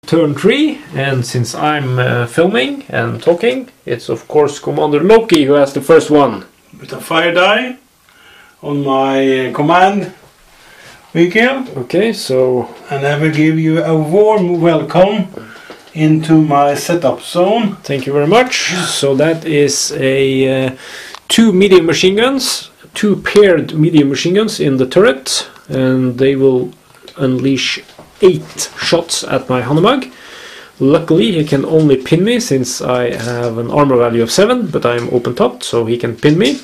turn 3, and since I'm filming and talking, it's of course Commander Loke who has the first one. With a fire die on my command vehicle. Okay, so... And I will give you a warm welcome into my setup zone. Thank you very much. So that is a 2 medium machine guns, 2 paired medium machine guns in the turret, and they will unleash 8 shots at my Hanomag. Luckily he can only pin me since I have an armor value of 7, but I'm open topped, so he can pin me.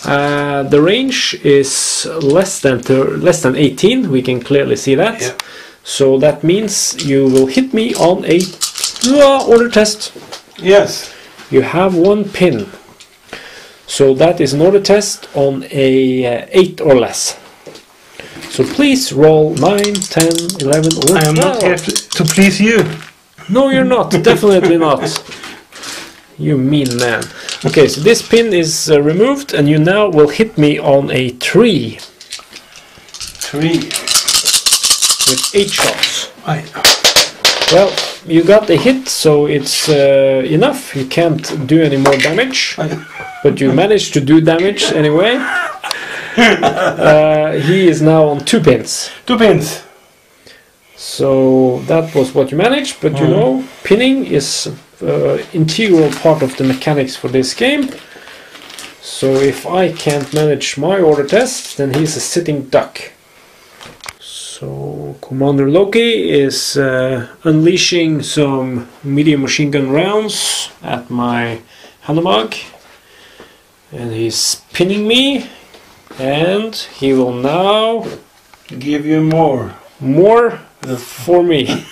The range is less than 18, we can clearly see that. Yeah. So that means you will hit me on a order test. Yes. You have 1 pin. So that is an order test on a 8 or less. So please roll 9, 10, 11 or 12. I am not here to please you. No, you're not. Definitely not. You mean man. Okay, so this pin is removed, and you now will hit me on a 3. 3. With 8 shots. Aye. Well, you got the hit, so it's enough. You can't do any more damage. Aye. But you managed to do damage anyway. He is now on 2 pins. 2 pins. So that was what you managed, but you know, pinning is integral part of the mechanics for this game. So if I can't manage my order test, then he's a sitting duck. So Commander Loke is unleashing some medium machine gun rounds at my Hanomag, and he's pinning me, and he will now give you more for me.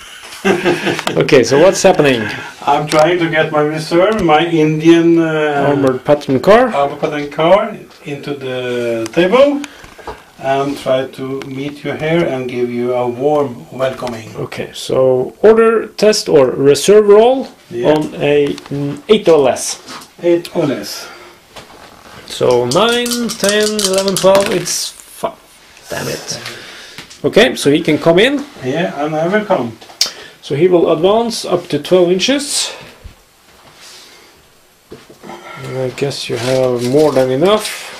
Okay, so what's happening? I'm trying to get my reserve, my Indian armored pattern car into the table, and try to meet you here and give you a warm welcoming. Okay, so order test or reserve roll on a 8 or less. 8 or less. So 9, 10, 11, 12, it's 5. Damn it. Okay, so he can come in. Yeah, and I will come. So he will advance up to 12 inches. And I guess you have more than enough.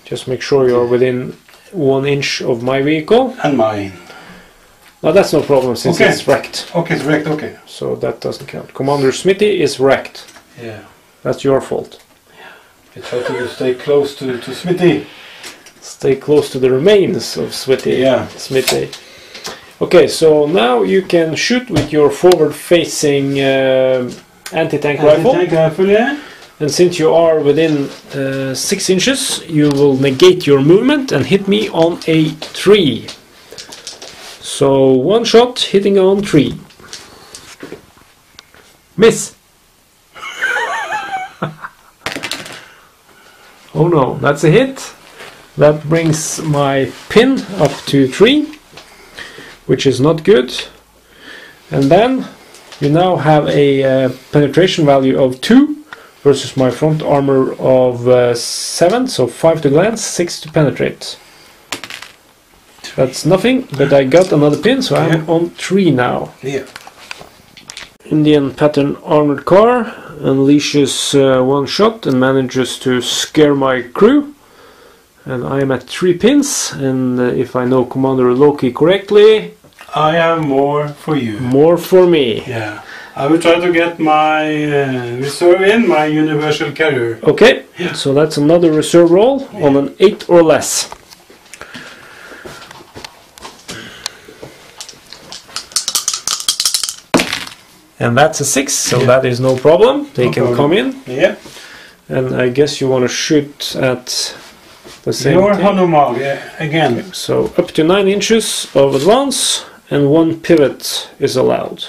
Just make sure you're within 1 inch of my vehicle. And mine. No, that's no problem since it's wrecked. Okay, it's wrecked, okay. So that doesn't count. Commander Smitty is wrecked. Yeah. That's your fault. I try to stay close to Smitty. Stay close to the remains of Smitty. Yeah. Smitty. Okay, so now you can shoot with your forward-facing anti-tank rifle. Anti-tank rifle, yeah. And since you are within 6 inches, you will negate your movement and hit me on a 3. So 1 shot hitting on 3. Miss! Oh no, that's a hit. That brings my pin up to 3, which is not good. And then you now have a penetration value of 2 versus my front armor of 7, so 5 to glance, 6 to penetrate. That's nothing, but I got another pin, so I'm on 3 now. Yeah. Indian pattern armored car unleashes 1 shot and manages to scare my crew. And I am at 3 pins, and if I know Commander Loke correctly, I have more for you. More for me. Yeah. I will try to get my reserve in, my universal carrier. Okay, so that's another reserve roll on an 8 or less. And that's a 6, so that is no problem. They can come in. Yeah. And I guess you want to shoot at the same Your thing. Hanomag, again. Okay, so up to 9 inches of advance and 1 pivot is allowed.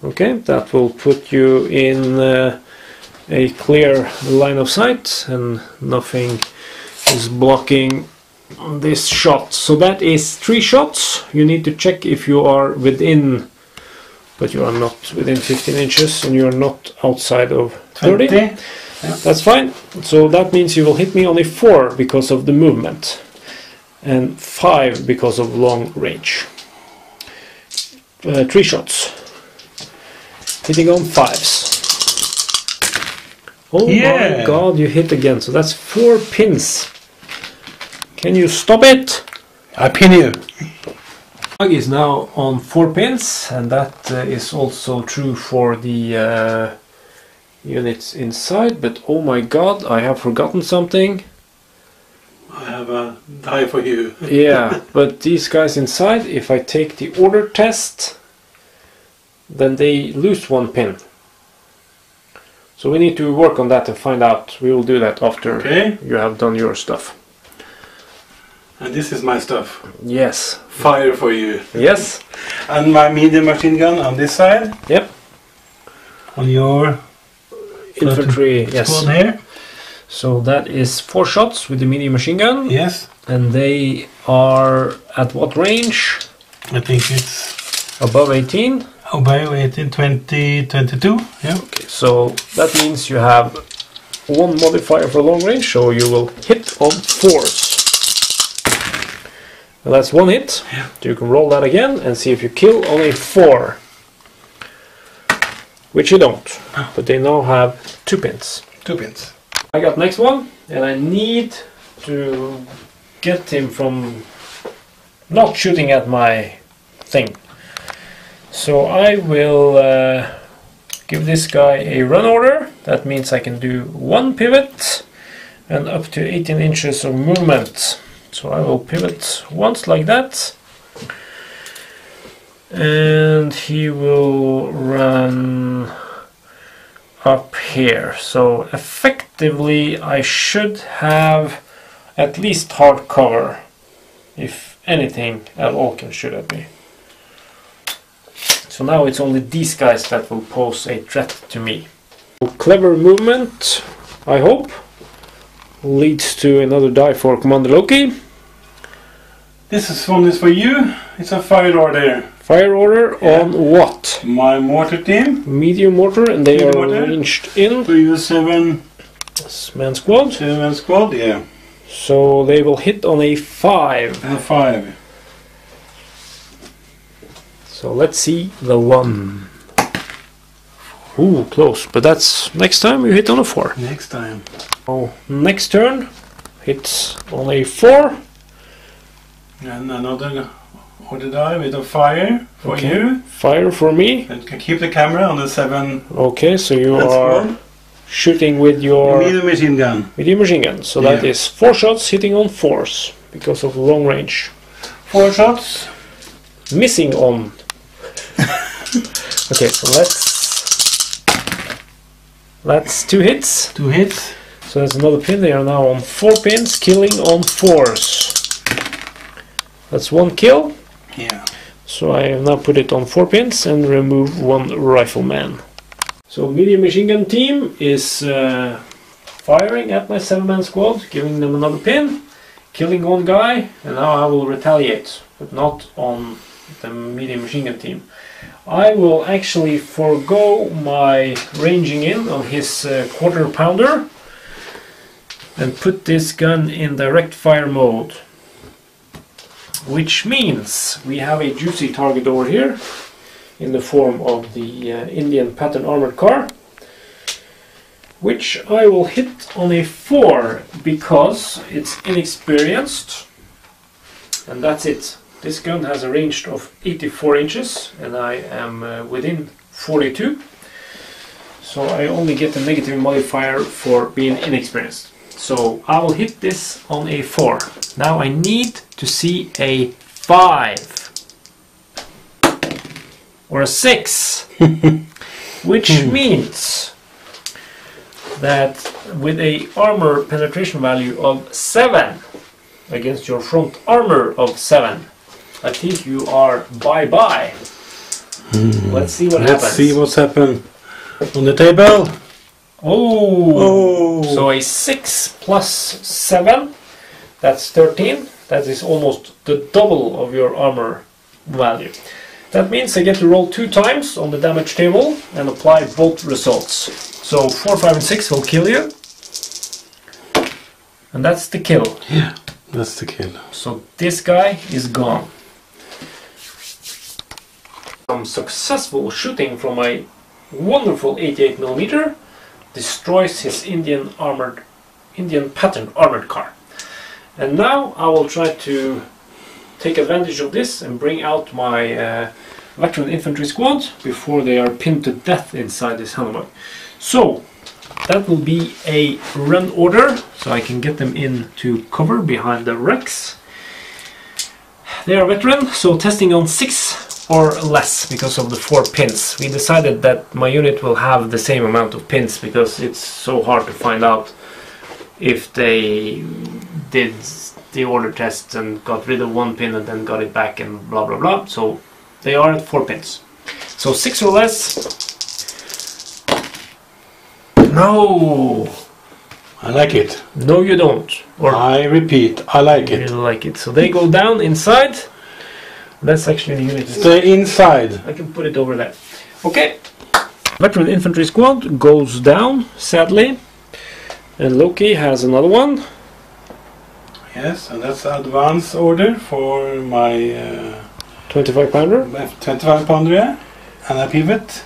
Okay, that will put you in a clear line of sight and nothing is blocking this shot. So that is 3 shots. You need to check if you are within, but you are not within 15 inches and you are not outside of 30. 20. Yeah. That's fine. So that means you will hit me on a 4 because of the movement. and 5 because of long range. 3 shots. Hitting on 5s. Oh my god, you hit again. So that's 4 pins. Can you stop it? I pin you. Plug is now on 4 pins, and that is also true for the units inside. But oh my god, I have forgotten something. I have a die for you. Yeah, but these guys inside, if I take the order test, then they lose 1 pin. So we need to work on that and find out. We will do that after you have done your stuff. And this is my stuff. Yes. Fire for you. Yes. And my medium machine gun on this side. Yep. On your infantry, yes. Squad here. So that is 4 shots with the medium machine gun. Yes. And they are at what range? I think it's above 18. Above 18, 20, 22. Yeah. Okay, so that means you have 1 modifier for long range, so you will hit on 4s. Well, that's 1 hit. Yeah. So you can roll that again and see if you kill on a 4. Which you don't. Oh. But they now have 2 pins. 2 pins. I got next one, and I need to get him from not shooting at my thing. So I will give this guy a run order. That means I can do 1 pivot and up to 18 inches of movement. So I will pivot once like that, and he will run up here. So effectively I should have at least hard cover if anything at all can shoot at me. So now it's only these guys that will pose a threat to me. Clever movement, I hope, leads to another die for Commander Loke. This one is for you. It's a fire order. Fire order on what? My mortar team. Medium mortar, and they are ranged in. For you 7 man squad. 7 squad, yeah. So they will hit on a 5. And a 5. So let's see the 1. Ooh, close. But that's next time you hit on a 4. Next time. Oh, next turn hits on a 4. And another order die with a fire for you. Fire for me. And can keep the camera on the 7. Okay, so you are shooting with your medium machine gun. Medium machine gun. So that is 4 shots hitting on 4s because of long range. 4 shots. Missing on. Okay, so that's 2 hits. 2 hits. So that's another pin. They are now on 4 pins, killing on 4s. That's 1 kill. Yeah. So I have now put it on 4 pins and remove 1 rifleman. So medium machine gun team is firing at my 7-man squad, giving them another pin, killing 1 guy, and now I will retaliate, but not on the medium machine gun team. I will actually forego my ranging in on his quarter pounder and put this gun in direct fire mode. Which means we have a juicy target over here in the form of the Indian pattern armored car, which I will hit on a 4 because it's inexperienced, and that's it. This gun has a range of 84 inches and I am within 42, so I only get a negative modifier for being inexperienced. So I will hit this on a 4. Now I need to see a 5 or a 6, which means that with a armor penetration value of 7 against your front armor of 7, I think you are bye-bye. Let's see what happens. Let's see what's happened on the table. Oh! So a 6 plus 7, that's 13. That is almost the double of your armor value. That means I get to roll 2 times on the damage table and apply both results. So 4, 5 and 6 will kill you. And that's the kill. Yeah. That's the kill. So this guy is gone. Some successful shooting from my wonderful 88mm destroys his Indian pattern armored car. And now I will try to take advantage of this and bring out my veteran infantry squad before they are pinned to death inside this handlebar. So that will be a run order, so I can get them into cover behind the wrecks. They are veteran, so testing on 6 or less because of the 4 pins. We decided that my unit will have the same amount of pins because it's so hard to find out if they did the order test and got rid of 1 pin and then got it back and blah blah blah. So they are at 4 pins. So 6 or less. No! I like it. No, you don't. Or I repeat, I like it. You like it. So they go down inside. That's actually the unit. Stay inside. I can put it over there. Okay. Veteran infantry squad goes down, sadly. And Loke has another one. Yes, and that's advance order for my 25 pounder. 25 pounder, yeah. And a pivot.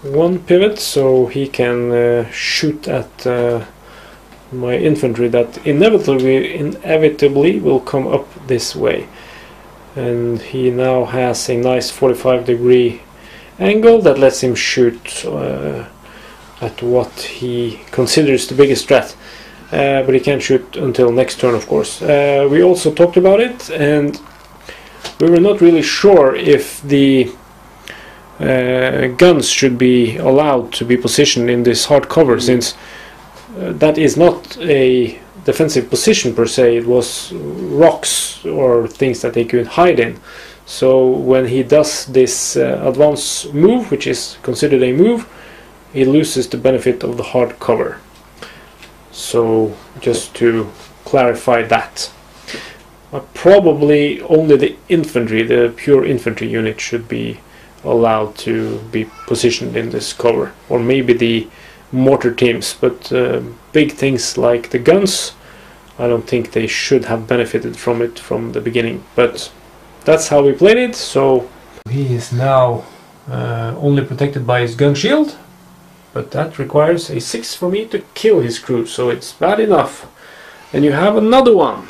1 pivot, so he can shoot at my infantry that inevitably will come up this way. And he now has a nice 45-degree angle that lets him shoot at what he considers the biggest threat. But he can't shoot until next turn, of course. We also talked about it, and we were not really sure if the guns should be allowed to be positioned in this hard cover, since that is not a defensive position per se. It was rocks or things that they could hide in. So when he does this advance move, which is considered a move, he loses the benefit of the hard cover. So just to clarify that, probably only the infantry, the pure infantry unit, should be allowed to be positioned in this cover, or maybe the mortar teams, but big things like the guns, I don't think they should have benefited from it from the beginning. But that's how we played it. So he is now only protected by his gun shield, but that requires a 6 for me to kill his crew, so it's bad enough. And you have another one.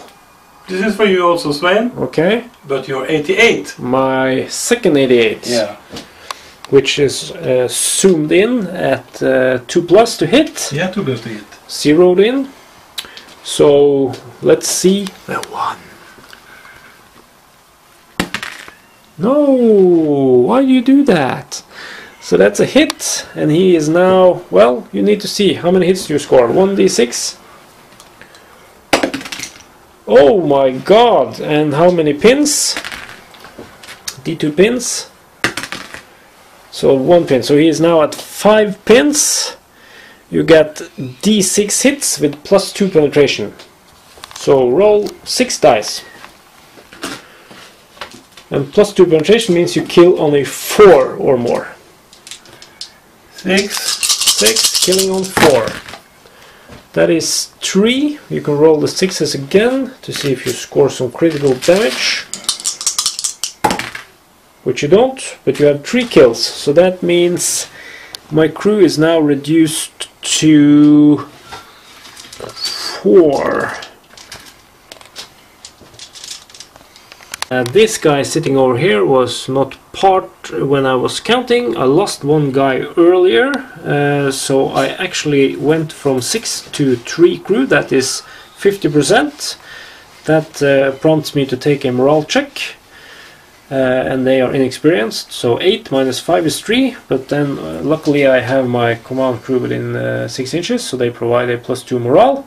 This is for you also, Sven. Okay. But you're 88. My second 88. Yeah. Which is zoomed in at 2+ to hit. Yeah, 2+ to hit. Zeroed in. So let's see the 1. No, why do you do that? So that's a hit, and he is now, well, you need to see how many hits you score. 1d6. Oh my god, and how many pins? D2 pins. So 1 pin, so he is now at 5 pins. You get d6 hits with +2 penetration. So roll 6 dice. And +2 penetration means you kill only 4 or more. 6, killing on 4. That is 3. You can roll the 6s again to see if you score some critical damage. Which you don't, but you have 3 kills. So that means my crew is now reduced to 4. This guy sitting over here was not part when I was counting. I lost 1 guy earlier, so I actually went from 6 to 3 crew. That is 50%. That prompts me to take a morale check, and they are inexperienced. So 8 minus 5 is 3, but then luckily I have my command crew within 6 inches, so they provide a +2 morale,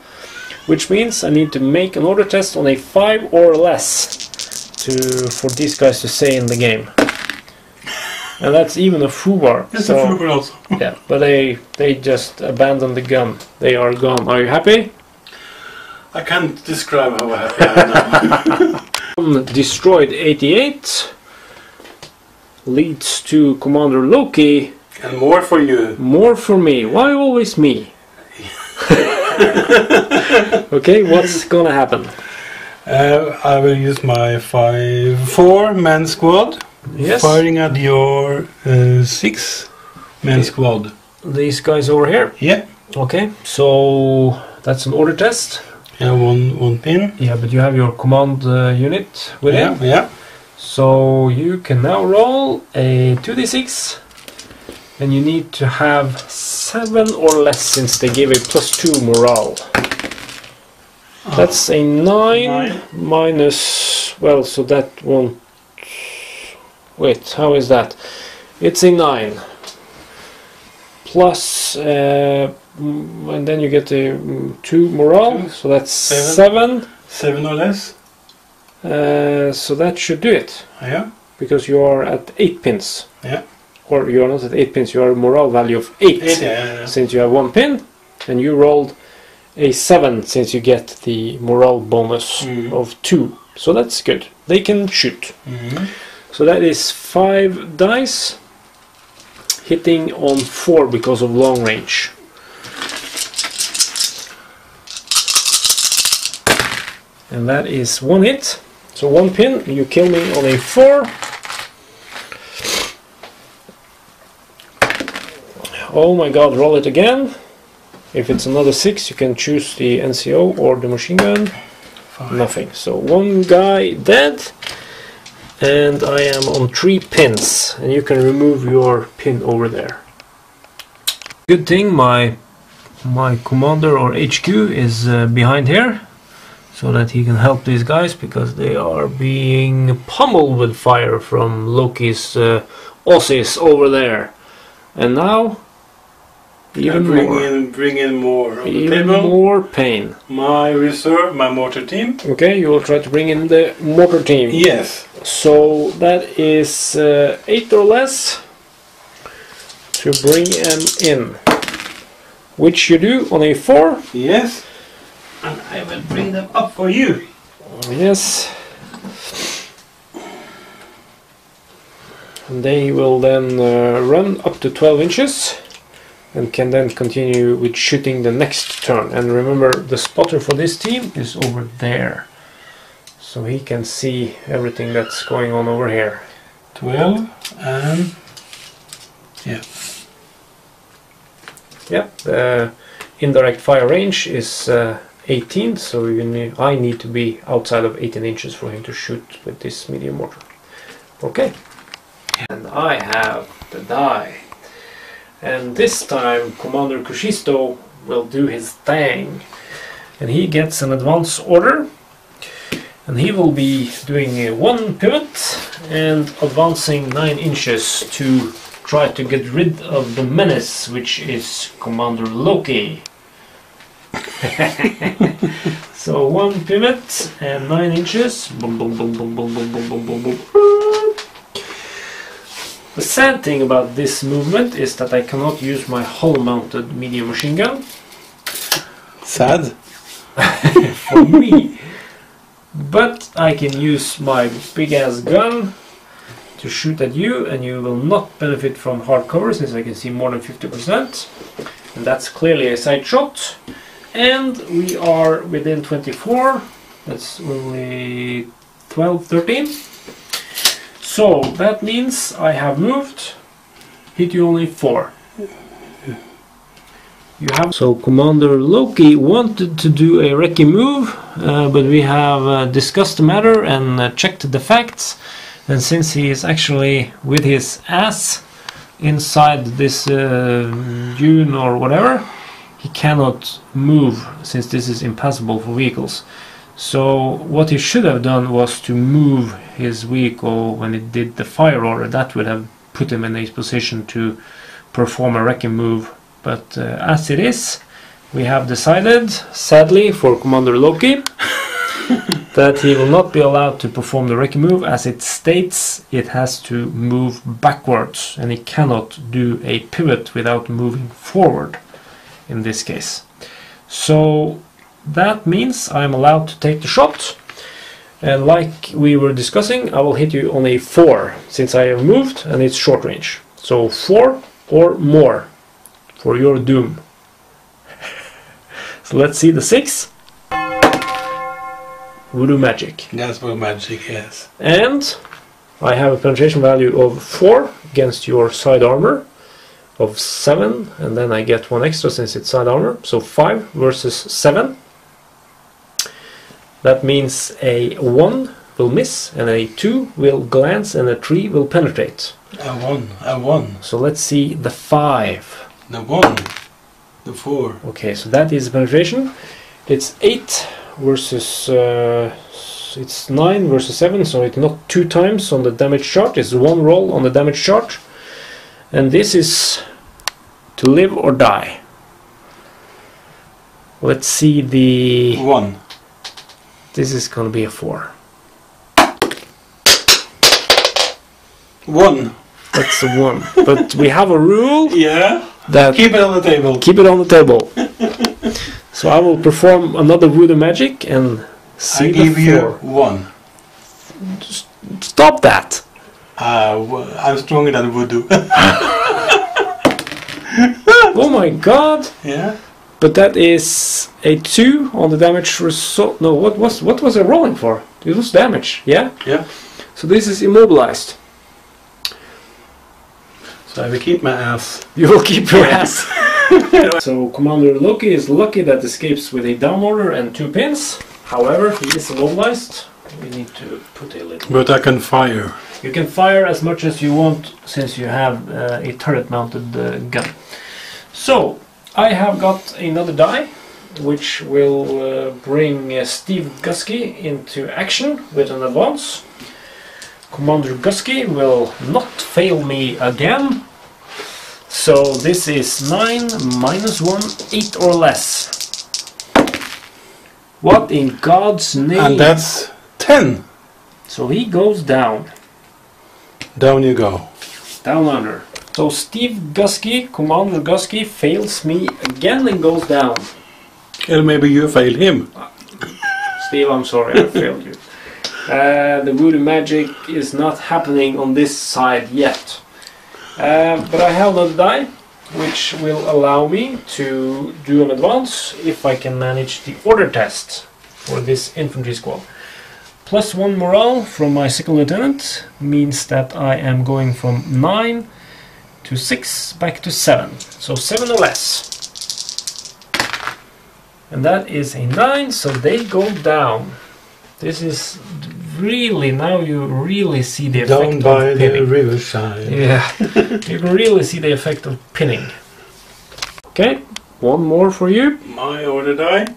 which means I need to make an order test on a 5 or less for these guys to stay in the game. And that's even a foobar. It's so, a foobar also. Yeah, but they just abandoned the gun. They are gone. Are you happy? I can't describe how happy I am now. Destroyed 88 leads to Commander Loke. And more for you. More for me. Why always me? Okay, what's gonna happen? I will use my 4-man squad. Yes. Firing at your 6-man squad. These guys over here? Yeah. Okay, so that's an order test. Yeah, one pin. Yeah, but you have your command unit with Yeah, it. yeah. So you can now roll a 2d6. And you need to have 7 or less since they give a +2 morale. That's a 9 minus, well, so that won't, wait, how is that? It's a 9 plus, and then you get a 2 morale, so that's 7. 7 or less. So that should do it, Yeah. because you are at 8 pins. Yeah. Or you are not at 8 pins, you are a morale value of 8. Yeah. Since you have 1 pin, and you rolled a 7 since you get the morale bonus of 2. So that's good. They can shoot. So that is 5 dice hitting on 4 because of long range. And that is 1 hit. So 1 pin, you kill me on a 4. Oh my god, roll it again. If it's another 6, you can choose the NCO or the machine gun. 5. Nothing. So 1 guy dead, and I am on 3 pins, and you can remove your pin over there. Good thing my commander or HQ is behind here, so that he can help these guys, because they are being pummeled with fire from Loki's Aussies over there. And now even bring in more on the even table. more pain. My reserve, my mortar team. Okay, you will try to bring in the mortar team. Yes. So that is 8 or less to bring them in, which you do on a 4. Yes. And I will bring them up for you. Yes. And they will then run up to 12 inches. And can then continue with shooting the next turn. And remember, the spotter for this team is over there, so he can see everything that's going on over here. 12 and yeah. Yep. The indirect fire range is 18, so I need to be outside of 18 inches for him to shoot with this medium mortar. Okay. And I have the die. And this time Commander Kuusisto will do his thing, and he gets an advance order, and he will be doing a 1 pivot and advancing 9 inches to try to get rid of the menace, which is Commander Loke. So 1 pivot and 9 inches. Boom, boom, boom, boom, boom, boom, boom, boom, boom, boom. The sad thing about this movement is that I cannot use my hull-mounted medium machine gun. Sad? For me. But I can use my big-ass gun to shoot at you, and you will not benefit from hard cover since I can see more than 50%. And that's clearly a side shot. And we are within 24. That's only 12, 13. So that means I have moved, hit you only 4. You have. So Commander Loke wanted to do a recce move, but we have discussed the matter and checked the facts. And since he is actually with his ass inside this dune or whatever, he cannot move since this is impassable for vehicles. So what he should have done was to move his vehicle when it did the fire order. That would have put him in a position to perform a wrecking move. But as it is, we have decided, sadly for Commander Loke, that he will not be allowed to perform the wrecking move. As it states, it has to move backwards, and he cannot do a pivot without moving forward in this case. So that means I'm allowed to take the shot, and like we were discussing, I will hit you on a 4 since I have moved and it's short range. So 4 or more for your doom. So let's see the 6. voodoo magic. That's voodoo magic, yes. And I have a penetration value of 4 against your side armor of 7, and then I get 1 extra since it's side armor, so 5 versus 7. That means a 1 will miss, and a 2 will glance, and a 3 will penetrate. A 1. So let's see the 5. The 1. The 4. Okay, so that is penetration. It's 8 versus... it's 9 versus 7, so it's not 2 times on the damage chart. It's 1 roll on the damage chart. And this is to live or die. Let's see the... 1. This is going to be a 4. 1. That's a 1. But we have a rule Yeah. that... Keep it on the table. Keep it on the table. So I will perform another voodoo magic and see I the give you 4. 1. Stop that! I'm stronger than voodoo. Oh my god! Yeah. But that is a 2 on the damage result. No, what was I rolling for? It was damage, yeah? Yeah. So this is immobilized. So I will keep my ass. You will keep your ass. So Commander Loke is lucky that escapes with a down order and 2 pins. However, he is immobilized. We need to put a little... But I can fire. You can fire as much as you want since you have a turret mounted gun. So, I have got another die which will bring Steve Gusky into action with an advance. Commander Gusky will not fail me again. So this is 9 minus 1, 8 or less. What in God's name? And that's 10. So he goes down. Down you go. Down under. So Steve Gusky, Commander Gusky, fails me again and goes down. Or maybe you fail him. Steve, I'm sorry, I failed you. The voodoo magic is not happening on this side yet. But I have another die, which will allow me to do an advance if I can manage the order test for this infantry squad. +1 morale from my second lieutenant means that I am going from 9 to 6 back to 7. So 7 or less. And that is a 9, so they go down. This is really, now you really see the effect Down by of the pinning. riverside. Yeah, you can really see the effect of pinning. Okay, one more for you. My order die.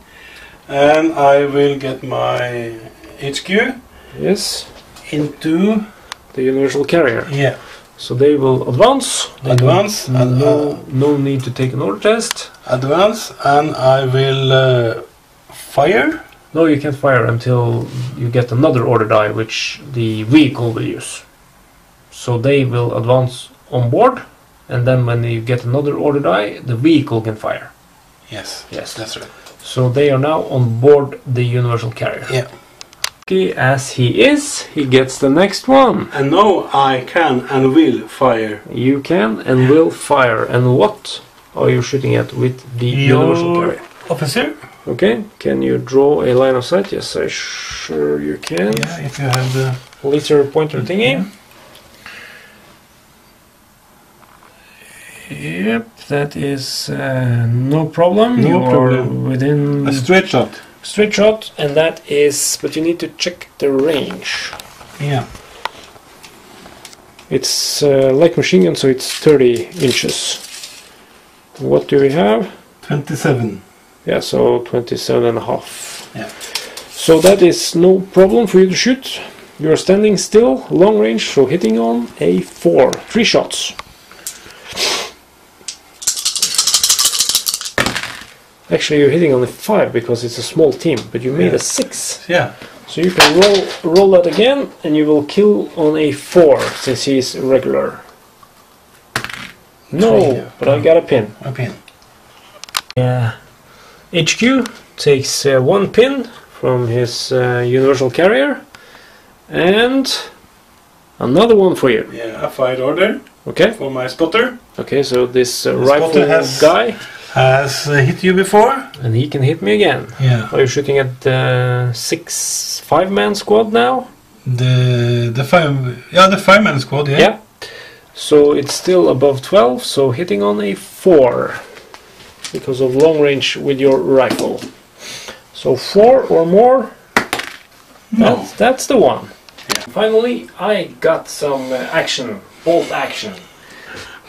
And I will get my HQ. Yes, Into... the universal carrier. Yeah. So they will advance. Advance. And, No need to take an order test. advance. And I will fire. No, you can't fire until you get another order die, which the vehicle will use. So they will advance on board, and then when you get another order die, the vehicle can fire. Yes. Yes. That's right. So they are now on board the universal carrier. Yeah. Okay, as he is, he gets the next one. And now I can and will fire. You can and will fire. And what are you shooting at with the universal carrier? Officer? Okay, can you draw a line of sight? Yes, I sure you can. Yeah, if you have the... Laser pointer thingy. Yep, that is no problem. No You problem. are within A straight shot. straight shot, and that is. But you need to check the range. Yeah. It's like machine gun, so it's 30 inches. What do we have? 27. Yeah, so 27 and a half. Yeah. So that is no problem for you to shoot. You are standing still, long range, so hitting on a 4. 3 shots. Actually, you're hitting on a 5 because it's a small team, but you made a 6. Yeah. So you can roll that again, and you will kill on a 4 since he's irregular. No, 3, but I got a pin. A pin. Yeah. HQ takes 1 pin from his universal carrier, and another one for you. Yeah, a fire order Okay. for my spotter. Okay, so this The rifle spotter has- guy. has hit you before. And he can hit me again. Yeah. Are you shooting at the 5-man squad now? The 5-man squad, yeah. Yeah. So it's still above 12, so hitting on a 4 because of long range with your rifle. So 4 or more, No. that's the one. Yeah. Finally, I got some action, bolt action.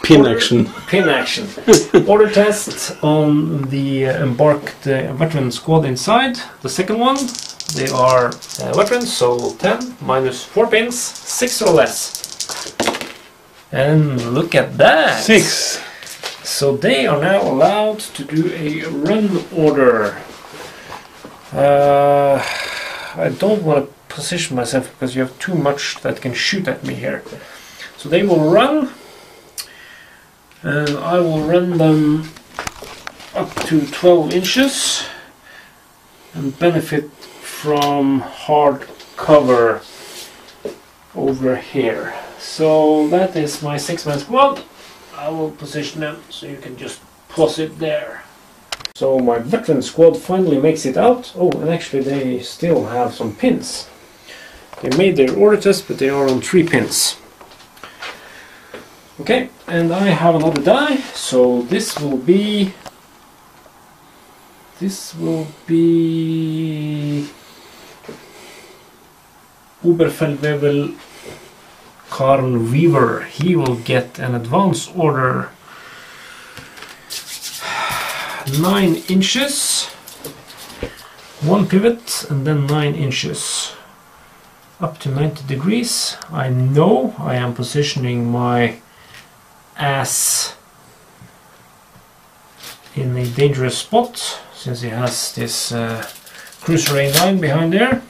Pin action. Pin action. Order test on the embarked veteran squad inside. The second one, they are veterans, so 10 minus 4 pins, 6 or less. And look at that! 6. So they are now allowed to do a run order. I don't want to position myself because you have too much that can shoot at me here. So they will run, and I will run them up to 12 inches and benefit from hard cover over here. So that is my 6-man squad. I will position them so you can just plus it there. So my veteran squad finally makes it out. Oh, and actually they still have some pins. They made their order test, but they are on 3 pins. Okay, and I have another die, so this will be Uberfeldwebel Karl Weaver. He will get an advance order 9 inches, 1 pivot, and then 9 inches up to 90 degrees. I know I am positioning my ass in a dangerous spot since he has this Cruiser A9 behind there.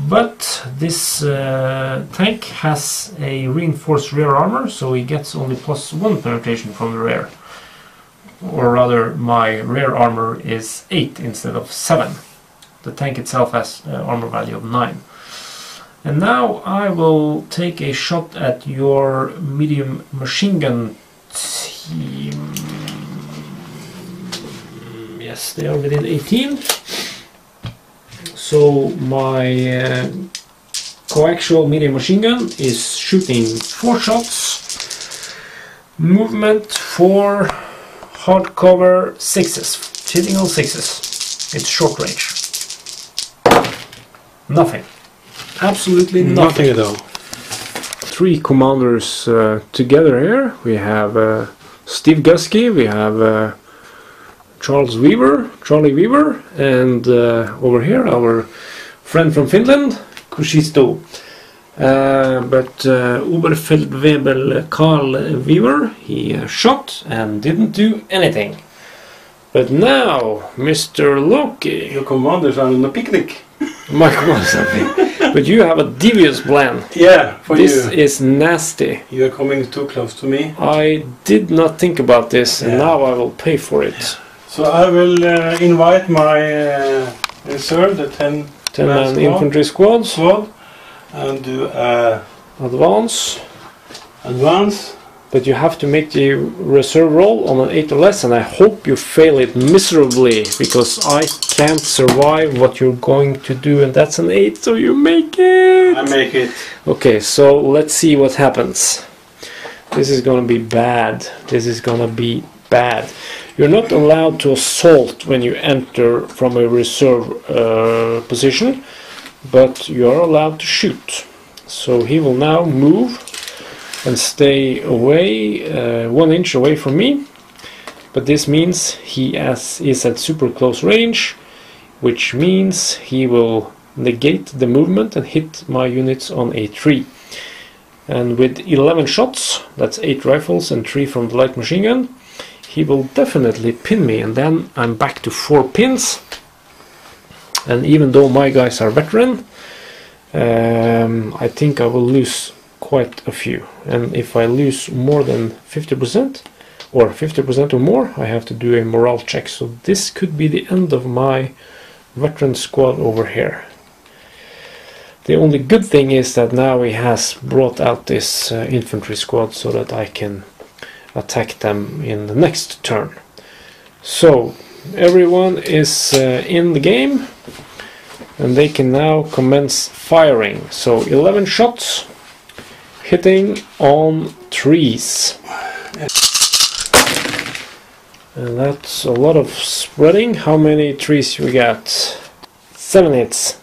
But this tank has a reinforced rear armor, so he gets only +1 penetration from the rear. Or rather, my rear armor is 8 instead of 7. The tank itself has armor value of 9. And now I will take a shot at your medium machine gun team. Yes, they are within 18. So my coaxial medium machine gun is shooting 4 shots. Movement 4, hardcover 6s, hitting all 6s. It's short range. Nothing. Absolutely nothing at all. 3 commanders together here. We have Steve Gusky, we have Charlie Weaver, and over here our friend from Finland, Kuusisto. But Uberfeldwebel Karl Weaver, he shot and didn't do anything. But now, Mr. Loke, Your commanders are on a picnic. my command, but you have a devious plan. Yeah, for This you. is nasty. You are coming too close to me. I did not think about this, and Yeah. now I will pay for it. So I will invite my reserve, the 10-man infantry squads. squad, and do Advance. advance. But you have to make the reserve roll on an 8 or less, and I hope you fail it miserably, because I can't survive what you're going to do, and that's an 8, so you make it! I make it. Okay, so let's see what happens. This is gonna be bad. This is gonna be bad. You're not allowed to assault when you enter from a reserve position, but you are allowed to shoot. So he will now move and stay away 1 inch away from me, but this means he is at super close range, which means he will negate the movement and hit my units on a 3. And with 11 shots, that's 8 rifles and 3 from the light machine gun, he will definitely pin me, and then I'm back to 4 pins. And even though my guys are veteran, I think I will lose quite a few. And if I lose more than 50% or 50% or more, I have to do a morale check. So this could be the end of my veteran squad over here. The only good thing is that now he has brought out this infantry squad so that I can attack them in the next turn. So everyone is in the game, and they can now commence firing. So 11 shots hitting on trees. And that's a lot of spreading. How many trees we got? 7 hits.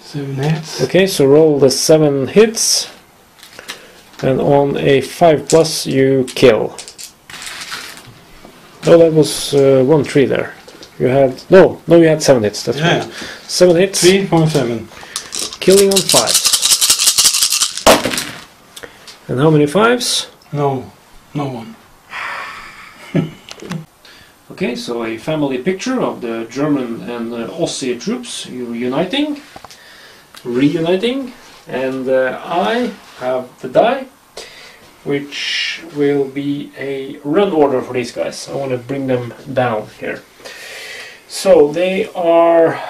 7 hits. Okay, so roll the 7 hits, and on a 5+ you kill. Oh, that was 1 tree there. You had no, you had 7 hits. That's right. 7 hits. 3.7. Killing on 5s. And how many 5s? No one. Okay, so a family picture of the German and Aussie troops reuniting, and I have the die, which will be a run order for these guys. I want to bring them down here. So they are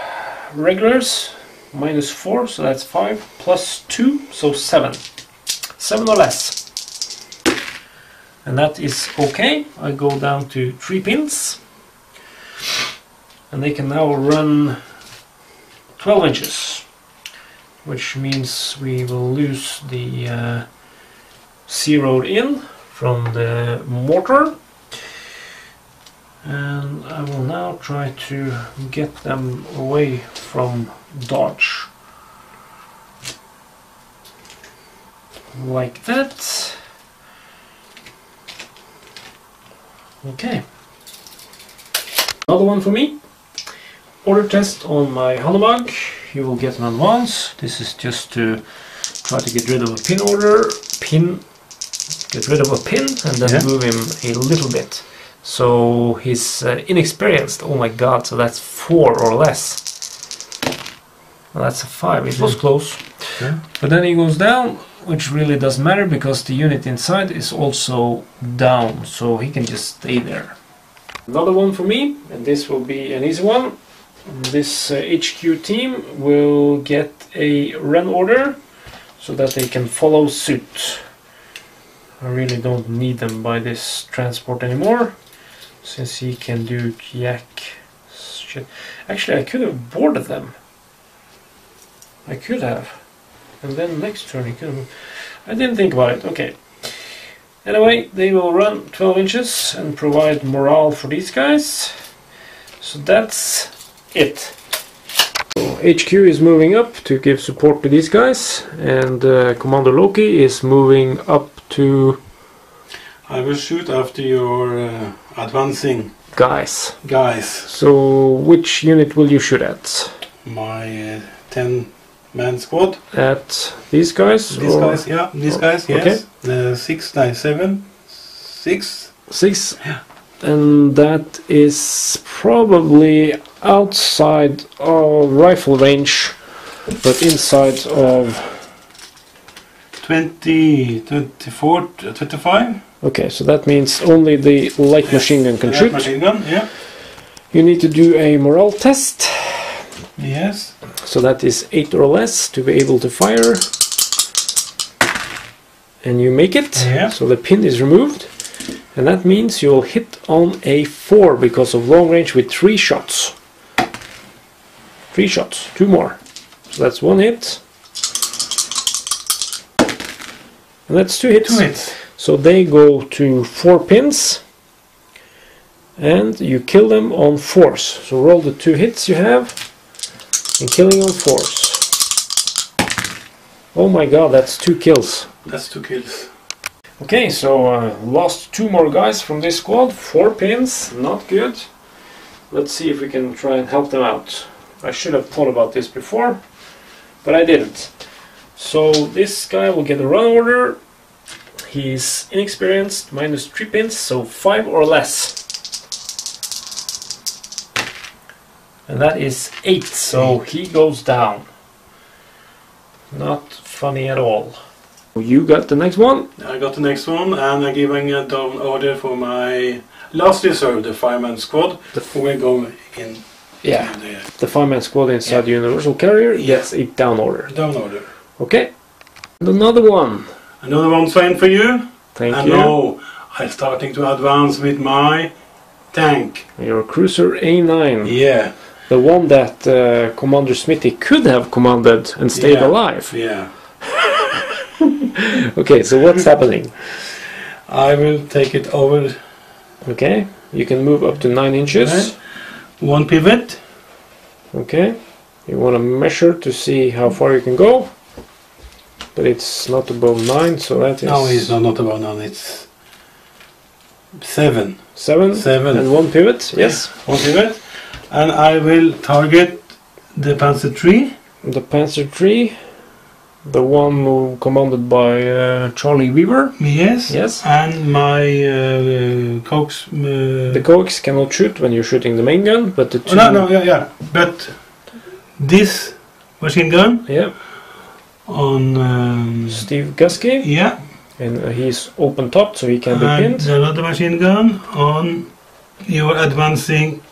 regulars, -4, so that's 5, +2, so 7. 7 or less. And that is okay. I go down to 3 pins, and they can now run 12 inches, which means we will lose the zeroed in from the mortar. And I will now try to get them away from dodge. Like that. Okay. Another one for me. Order test on my Hanomag. You will get an advance. This is just to try to get rid of a pin order. Get rid of a pin and then move him a little bit. So he's inexperienced. Oh my god, so that's 4 or less. Well, that's a 5. It was close. Yeah. But then he goes down, which really doesn't matter because the unit inside is also down, so he can just stay there. Another one for me, and this will be an easy one. This HQ team will get a run order so that they can follow suit. I really don't need them by this transport anymore, since he can do jack shit. Actually, I could have boarded them. I could have. And then next turn he could have... I didn't think about it. Okay. Anyway, they will run 12 inches and provide morale for these guys. So that's it. So HQ is moving up to give support to these guys, and Commander Loke is moving up to... I will shoot after your advancing guys. So which unit will you shoot at? My 10-man squad. At these guys? These guys, yeah. These guys, yes. Okay. 6, 9, 7, 6. 6? Yeah. And that is probably outside of rifle range, but inside of 20, 24, 25. Okay, so that means only the light machine gun can shoot. Machine gun, yeah. You need to do a morale test. Yes. So that is 8 or less to be able to fire. And you make it. Yeah. So the pin is removed. And that means you'll hit on a 4 because of long range with 3 shots. 3 shots, 2 more. So that's 1 hit. And that's 2 hits. 2 hits. So they go to 4 pins. And you kill them on 4s. So roll the 2 hits you have. And killing on 4s. Oh my god, that's 2 kills. That's 2 kills. Okay, so lost 2 more guys from this squad. 4 pins, not good. Let's see if we can try and help them out. I should have thought about this before, but I didn't. So this guy will get a run order. He's inexperienced, -3 pins, so 5 or less. And that is 8, so he goes down. Not funny at all. You got the next one? I got the next one, and I'm giving a down order for my last reserve, the 5-man squad. Who will go in. Yeah, the 5-man squad inside the Universal Carrier gets a down order. Down order. Okay. And another one. Another one signed for you. Thank you. And now I'm starting to advance with my tank. Your cruiser A9. Yeah. The one that Commander Smitty could have commanded and stayed alive. Yeah. Okay, so what's happening? I will take it over. Okay, you can move up to 9 inches. Right. One pivot. Okay, you want to measure to see how far you can go. But it's not above 9, so that is... No, it's not above 9, it's 7. 7? 7. And 1 pivot, yes. One pivot. And I will target the Panzer III. The Panzer III, the one commanded by Charlie Weaver. Yes. Yes. And my Cox. The Cox cannot shoot when you're shooting the main gun, but the two... Yeah. But this machine gun Yeah. on Steve Gusky. yeah, And he's open topped, so he can be and pinned. another machine gun on your advancing.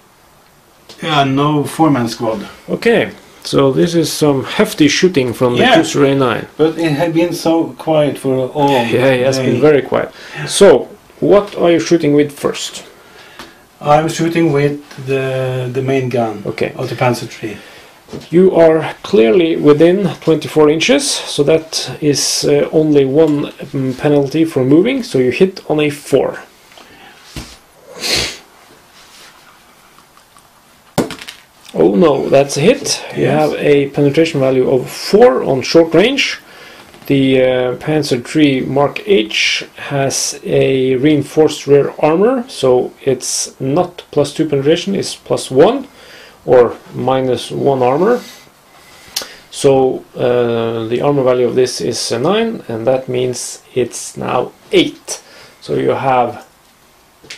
Yeah, no four-man squad. Okay, so this is some hefty shooting from the Cruiser A9. But it had been so quiet for all. Yeah, it has been very quiet. So, what are you shooting with first? I'm shooting with the main gun of the Panzer III. You are clearly within 24 inches, so that is only one penalty for moving, so you hit on a 4. Oh no, that's a hit. You have a penetration value of 4 on short range. The Panzer III Mark H has a reinforced rear armor, so it's not +2 penetration, it's +1 or -1 armor. So the armor value of this is 9, and that means it's now 8. So you have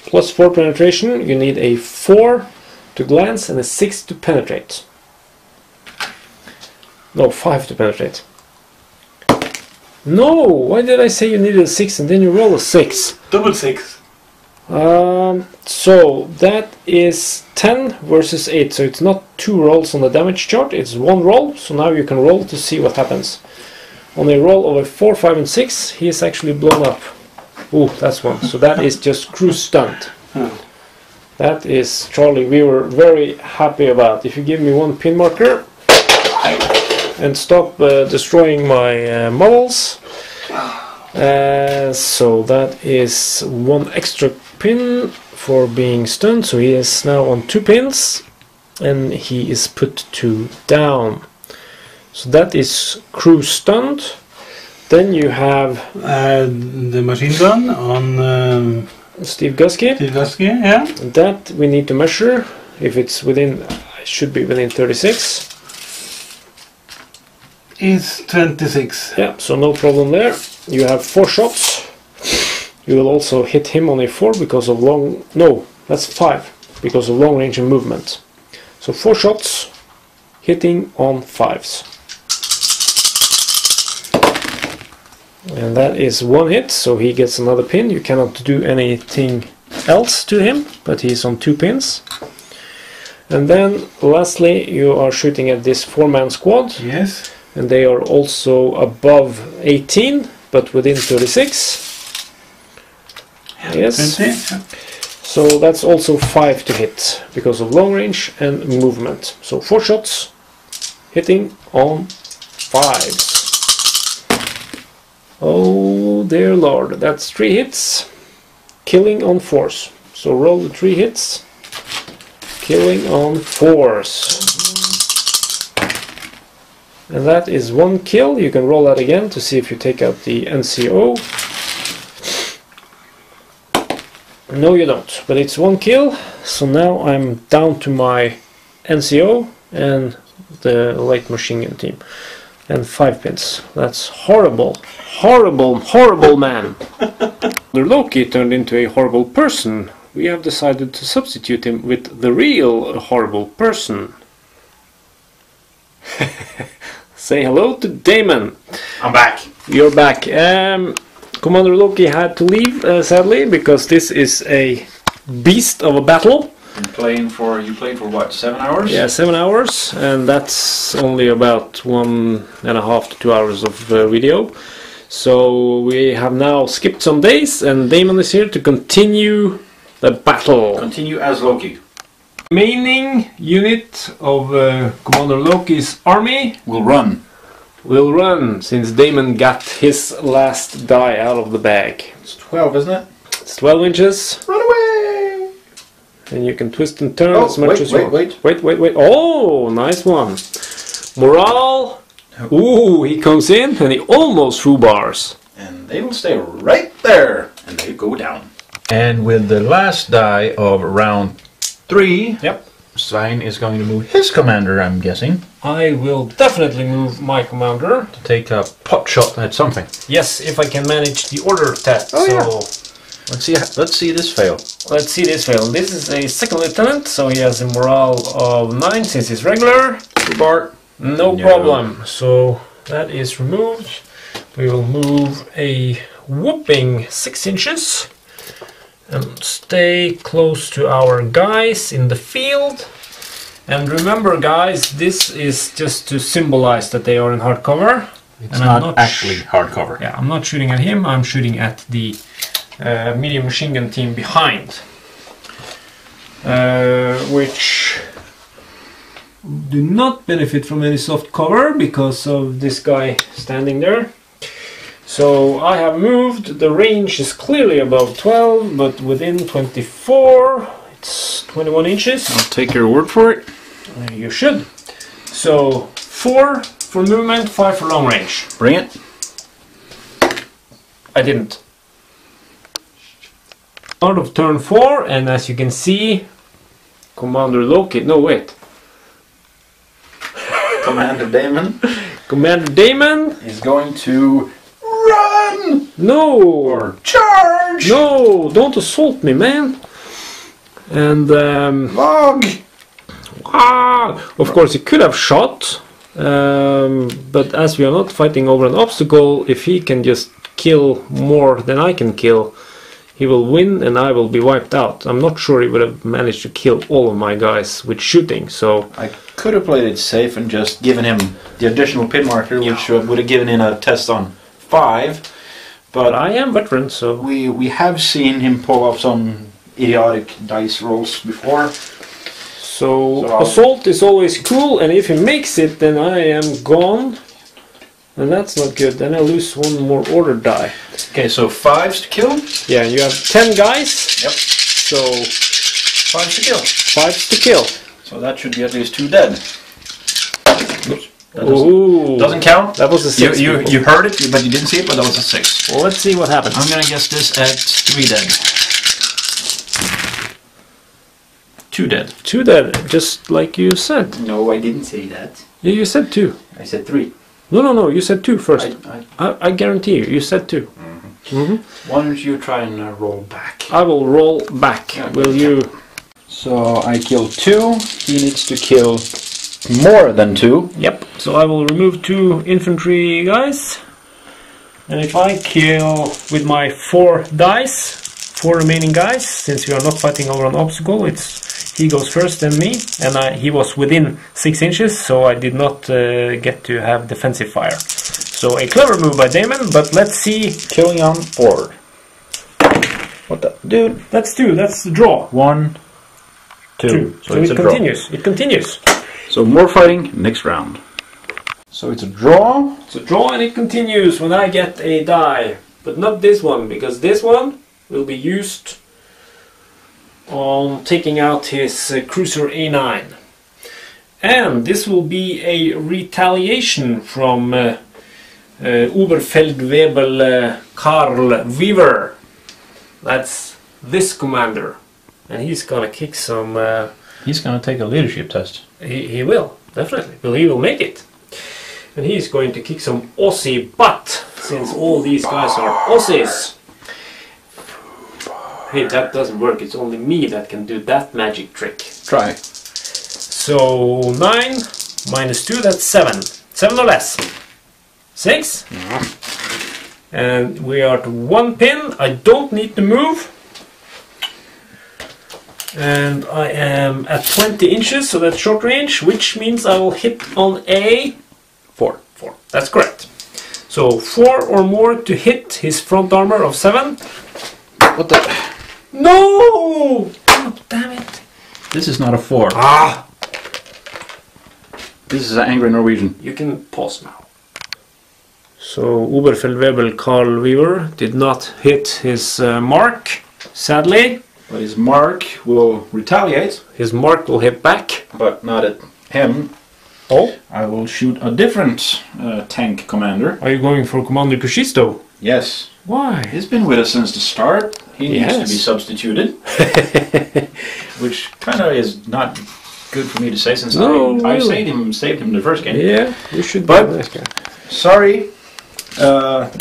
+4 penetration, you need a 4 to glance and a 6 to penetrate. No, 5 to penetrate. No! Why did I say you needed a 6 and then you roll a 6? Double 6. So that is 10 versus 8, so it's not 2 rolls on the damage chart, it's 1 roll, so now you can roll to see what happens. On a roll of a 4, 5 and 6, he is actually blown up. Ooh, that's 1, so that is just cruise stunt. That is Charlie we were very happy about. If you give me 1 pin marker and stop destroying my models. So that is 1 extra pin for being stunned, so he is now on 2 pins and he is put to down. So that is crew stunned. Then you have the machine gun on Steve Gusky. Yeah. That we need to measure if it's within, it should be within 36. Is 26. Yeah, so no problem there. You have 4 shots. You will also hit him on a 4 because of long... No, that's 5 because of long range and movement. So 4 shots hitting on 5s. And that is 1 hit, so he gets another pin. You cannot do anything else to him, but he's on 2 pins. And then lastly you are shooting at this 4-man squad. Yes. And they are also above 18, but within 36. Yes. 20. So that's also 5 to hit because of long range and movement. So 4 shots hitting on 5s. Oh dear lord, that's 3 hits, killing on 4s. So roll the 3 hits, killing on 4s. And that is 1 kill. You can roll that again to see if you take out the NCO. No you don't, but it's 1 kill. So now I'm down to my NCO and the light machine gun team. And 5 pins. That's horrible. Horrible, horrible man. The Loke turned into a horrible person. We have decided to substitute him with the real horrible person. Say hello to Damon. I'm back. You're back. Commander Loke had to leave, sadly, because this is a beast of a battle. You played for what, 7 hours? Yeah, 7 hours, and that's only about 1.5 to 2 hours of video. So we have now skipped some days, and Damon is here to continue the battle. Continue as Loki. Remaining unit of Commander Loki's army We'll run. will run since Damon got his last die out of the bag. It's 12, isn't it? It's 12 inches, Run away! and you can twist and turn Oh, as much wait, as you wait, want. Wait. Oh, nice one. Morale. Ooh, he comes in and he almost threw bars. And they will stay right there. And they go down. And with the last die of round 3, Yep. Svein is going to move his commander, I'm guessing, I will definitely move my commander. to take a pot shot at something. Yes, if I can manage the order test. Oh, so yeah. Let's see this fail. let's see this fail. This is a second lieutenant, so he has a morale of 9 since he's regular. Bar. No No. problem. So that is removed. We will move a whopping 6 inches and stay close to our guys in the field. And remember, guys, this is just to symbolize that they are in hard cover. It's And I'm not not actually hardcover. Yeah, I'm not shooting at him, I'm shooting at the medium machine gun team behind. Which do not benefit from any soft cover because of this guy standing there. So I have moved, the range is clearly above 12, but within 24, it's 21 inches. I'll take your word for it. You should. So 4 for movement, 5 for long range. Bring it. I didn't. Start of turn 4, and as you can see, Commander Loke. No, wait. Commander Damon Commander Damon. is going to run No. or charge. No, don't assault me, man. And Log. of course, he could have shot, but as we are not fighting over an obstacle, if he can just kill more than I can kill, he will win and I will be wiped out. I'm not sure he would have managed to kill all of my guys with shooting, so I could have played it safe and just given him the additional pin marker, which would have given him a test on 5. but But I am veteran, so we have seen him pull off some idiotic dice rolls before. so assault is always cool, and if he makes it, then I am gone. And that's not good, then I lose 1 more order die. Okay, so 5s to kill. Yeah, you have 10 guys. Yep. So 5s to kill. 5s to kill. So that should be at least 2 dead. Oops. That Ooh. doesn't count. That was a 6. You heard it, but you didn't see it, but that was a 6. Well, let's see what happens. I'm gonna guess this at 3 dead. 2 dead. 2 dead, just like you said. No, I didn't say that. Yeah, you said 2. I said 3. No, you said 2 first. I I guarantee you, you said 2. Why don't you try and roll back? I will roll back. Yeah, Will you? So I kill 2. He needs to kill more than 2. Yep. So I will remove 2 infantry guys. And if I kill with my 4 dice, 4 remaining guys, since we are not fighting over an obstacle, he goes first, then me, and he was within 6 inches, so I did not get to have defensive fire. So a clever move by Damon, but let's see. Killing on 4. What the? Dude. That's 2, that's the draw. 1, 2. So it continues. It continues. So more fighting next round. So it's a draw. It's a draw and it continues when I get a die. But not this one, because this one will be used on taking out his cruiser A9. And this will be a retaliation from Uberfeldwebel Karl Weaver. That's this commander. And he's gonna kick some... He's gonna take a leadership test. He will, definitely. Well, he will make it. And he's going to kick some Aussie butt, since all these guys are Aussies. Hey, that doesn't work. It's only me that can do that magic trick. Try. So 9 minus 2, that's 7. 7 or less. 6. And we are to 1 pin. I don't need to move. And I am at 20 inches, so that's short range, which means I will hit on a 4. That's correct. So 4 or more to hit his front armor of 7. What the? No! No! Oh, damn it. This is not a 4. Ah! This is an angry Norwegian. You can pause now. So Uberfeldwebel Karl Weaver did not hit his mark, sadly. But his mark will retaliate, His mark will hit back. but not at him. Oh, I will shoot a different tank commander. are you going for Commander Kuusisto? Yes. Why? He's been with us since the start. He needs to Yes. be substituted. Which kind of is not good for me to say since No, I really. saved him the first game. Yeah, you should be But- a nice guy. Sorry,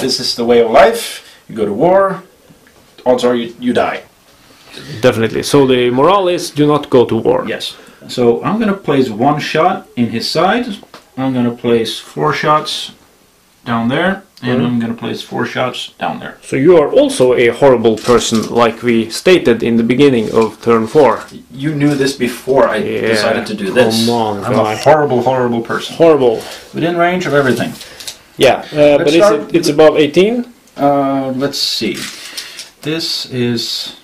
this is the way of life. You go to war, odds are you die. Definitely. So the morale is do not go to war. Yes. So I'm going to place 1 shot in his side. I'm going to place 4 shots down there. And I'm going to place 4 shots down there. So you are also a horrible person, like we stated in the beginning of turn 4. You knew this before I Yeah, decided to do this. come on, I'm a guy. horrible, horrible person. Horrible. Within range of everything. Yeah, but start it's above 18. Let's see. This is...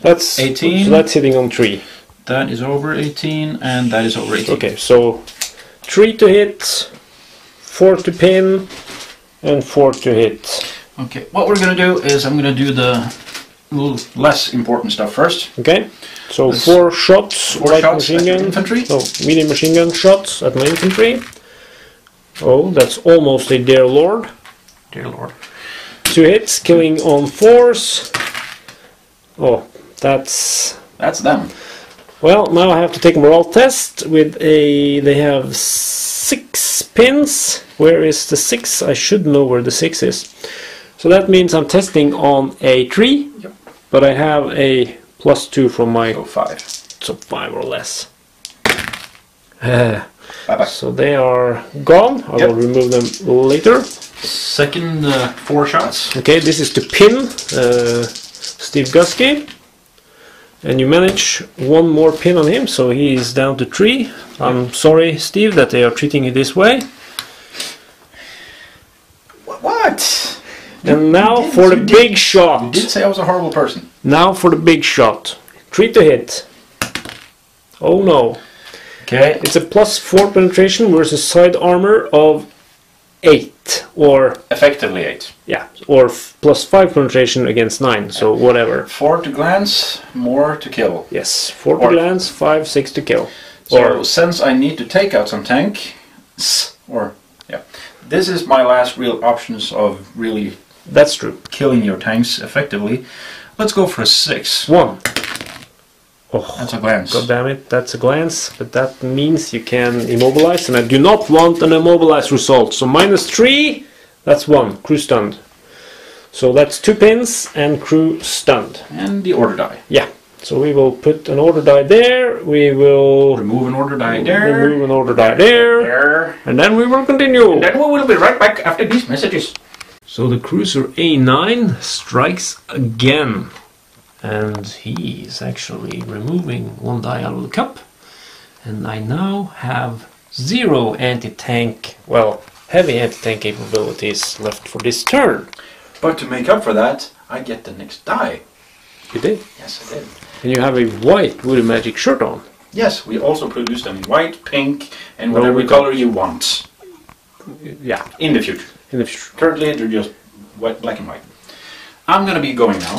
That's 18. So that's hitting on 3. That is over 18, and that is over 18. Okay, so 3 to hit, 4 to pin, and 4 to hit. Okay, what we're going to do is I'm going to do the little less important stuff first. Okay, so That's 4 shots, 4 light shots machine at your gun, infantry. no, medium machine gun shots at my infantry. Oh, that's almost a Dear Lord. Dear Lord. 2 hits, killing on 4s. Oh, that's... That's them. Well, now I have to take a morale test with a... They have 6 pins. Where is the 6? I should know where the 6 is. So that means I'm testing on a 3. Yep. But I have a +2 from my... So 5. So 5 or less. Bye-bye. So they are gone. I Yep. will remove them later. Second 4 shots. Okay, this is to pin Steve Gusky. And you manage 1 more pin on him, so he is down to 3. I'm sorry, Steve, that they are treating you this way. What? And now did- for the you did- big You shot. did say I was a horrible person. Now for the big shot. 3 to hit. Oh no. Okay. It's a +4 penetration versus side armor of 8. Or, Effectively 8. yeah, or +5 penetration against 9, so whatever. 4 to glance, more to kill. Yes, 4 to Or- glance, 5, 6 to kill. So Or, since I need to take out some tank, this is my last real options of really that's true. killing your tanks effectively. Let's go for a 6. 1. Oh. That's a glance. God damn it, that's a glance, but that means you can immobilize, and I do not want an immobilize result. So -3, that's 1, crew stunned. So that's 2 pins and crew stunned. And the order die. Yeah, so we will put an order die there, we will Remove an order die there. remove an order die there, There. and then we will continue. And then we will be right back after these messages. So the cruiser A9 strikes again. And he is actually removing 1 die out of the cup. And I now have 0 anti-tank, well, heavy anti-tank capabilities left for this turn. But to make up for that, I get the next die. You did. Yes, I did. And you have a white Woody Magic shirt on. Yes, we also produce them in white, pink, and No, whatever we color you want. Yeah, In the future. in the future. Currently, they're just white, black and white. I'm gonna be going now.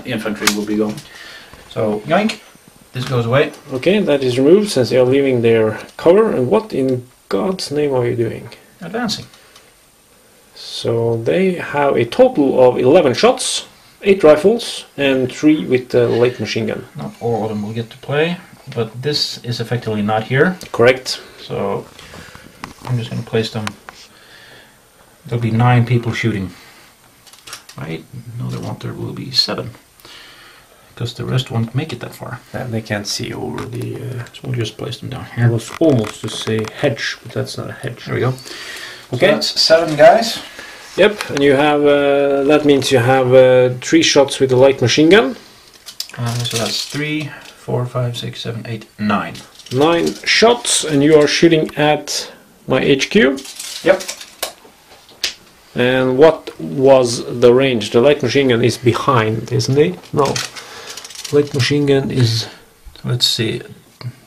Infantry will be going. So, yoink. This goes away. Okay, that is removed since they are leaving their cover. And what in God's name are you doing? Advancing. So they have a total of 11 shots, 8 rifles, and 3 with the light machine gun. Not all of them will get to play, but this is effectively not here. Correct. So, I'm just gonna place them. There'll be 9 people shooting. Right? No, there will be 7. Because the rest won't make it that far. And they can't see over the... So we'll just place them down I here. was almost to say hedge, but that's not a hedge. There we go. Okay. So that's 7 guys. Yep, and you have... that means you have 3 shots with the light machine gun. So that's 3, 4, 5, 6, 7, 8, 9. 9 shots, and you are shooting at my HQ. Yep. And what was the range? The light machine gun is behind, isn't it? No. Light machine gun is... Let's see.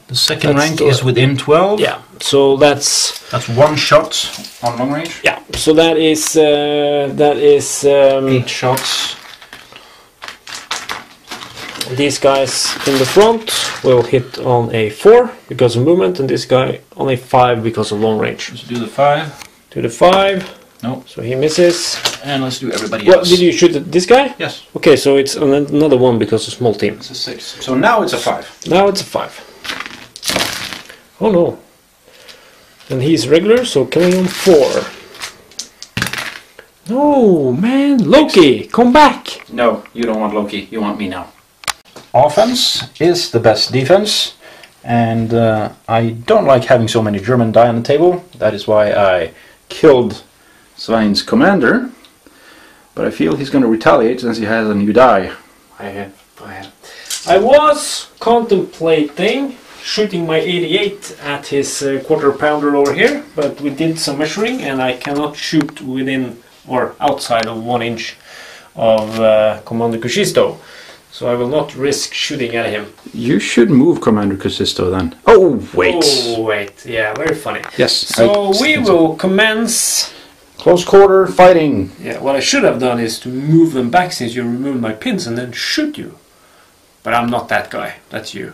The second That's rank is within 12. Yeah, so that's 1 shot on long range. yeah. So that is 8 shots. these guys in the front will hit on a 4 because of movement, and this guy on a 5 because of long range. Let's do the 5. To the 5. No. So he misses. And let's do everybody Well, else. did you shoot at this guy? Yes. Okay, so it's another 1 because of small team. It's a 6. So now it's a 5. Now it's a 5. Oh no. And he's regular, so killing him 4. No, man, Loke, come back! No, you don't want Loki. You want me now. Offense is the best defense. And I don't like having so many German die on the table. That is why I killed Svein's commander. But I feel he's going to retaliate since he has a new die. I was contemplating shooting my 88 at his quarter pounder over here, but we did some measuring and I cannot shoot within or outside of 1 inch of Commander Kuusisto. So I will not risk shooting at him. You should move Commander Kuusisto then. Oh, wait. Oh, wait. Yeah, very funny. Yes. So we will commence... Close quarter fighting. Yeah, what I should have done is to move them back since you removed my pins and then shoot you. But I'm not that guy. That's you.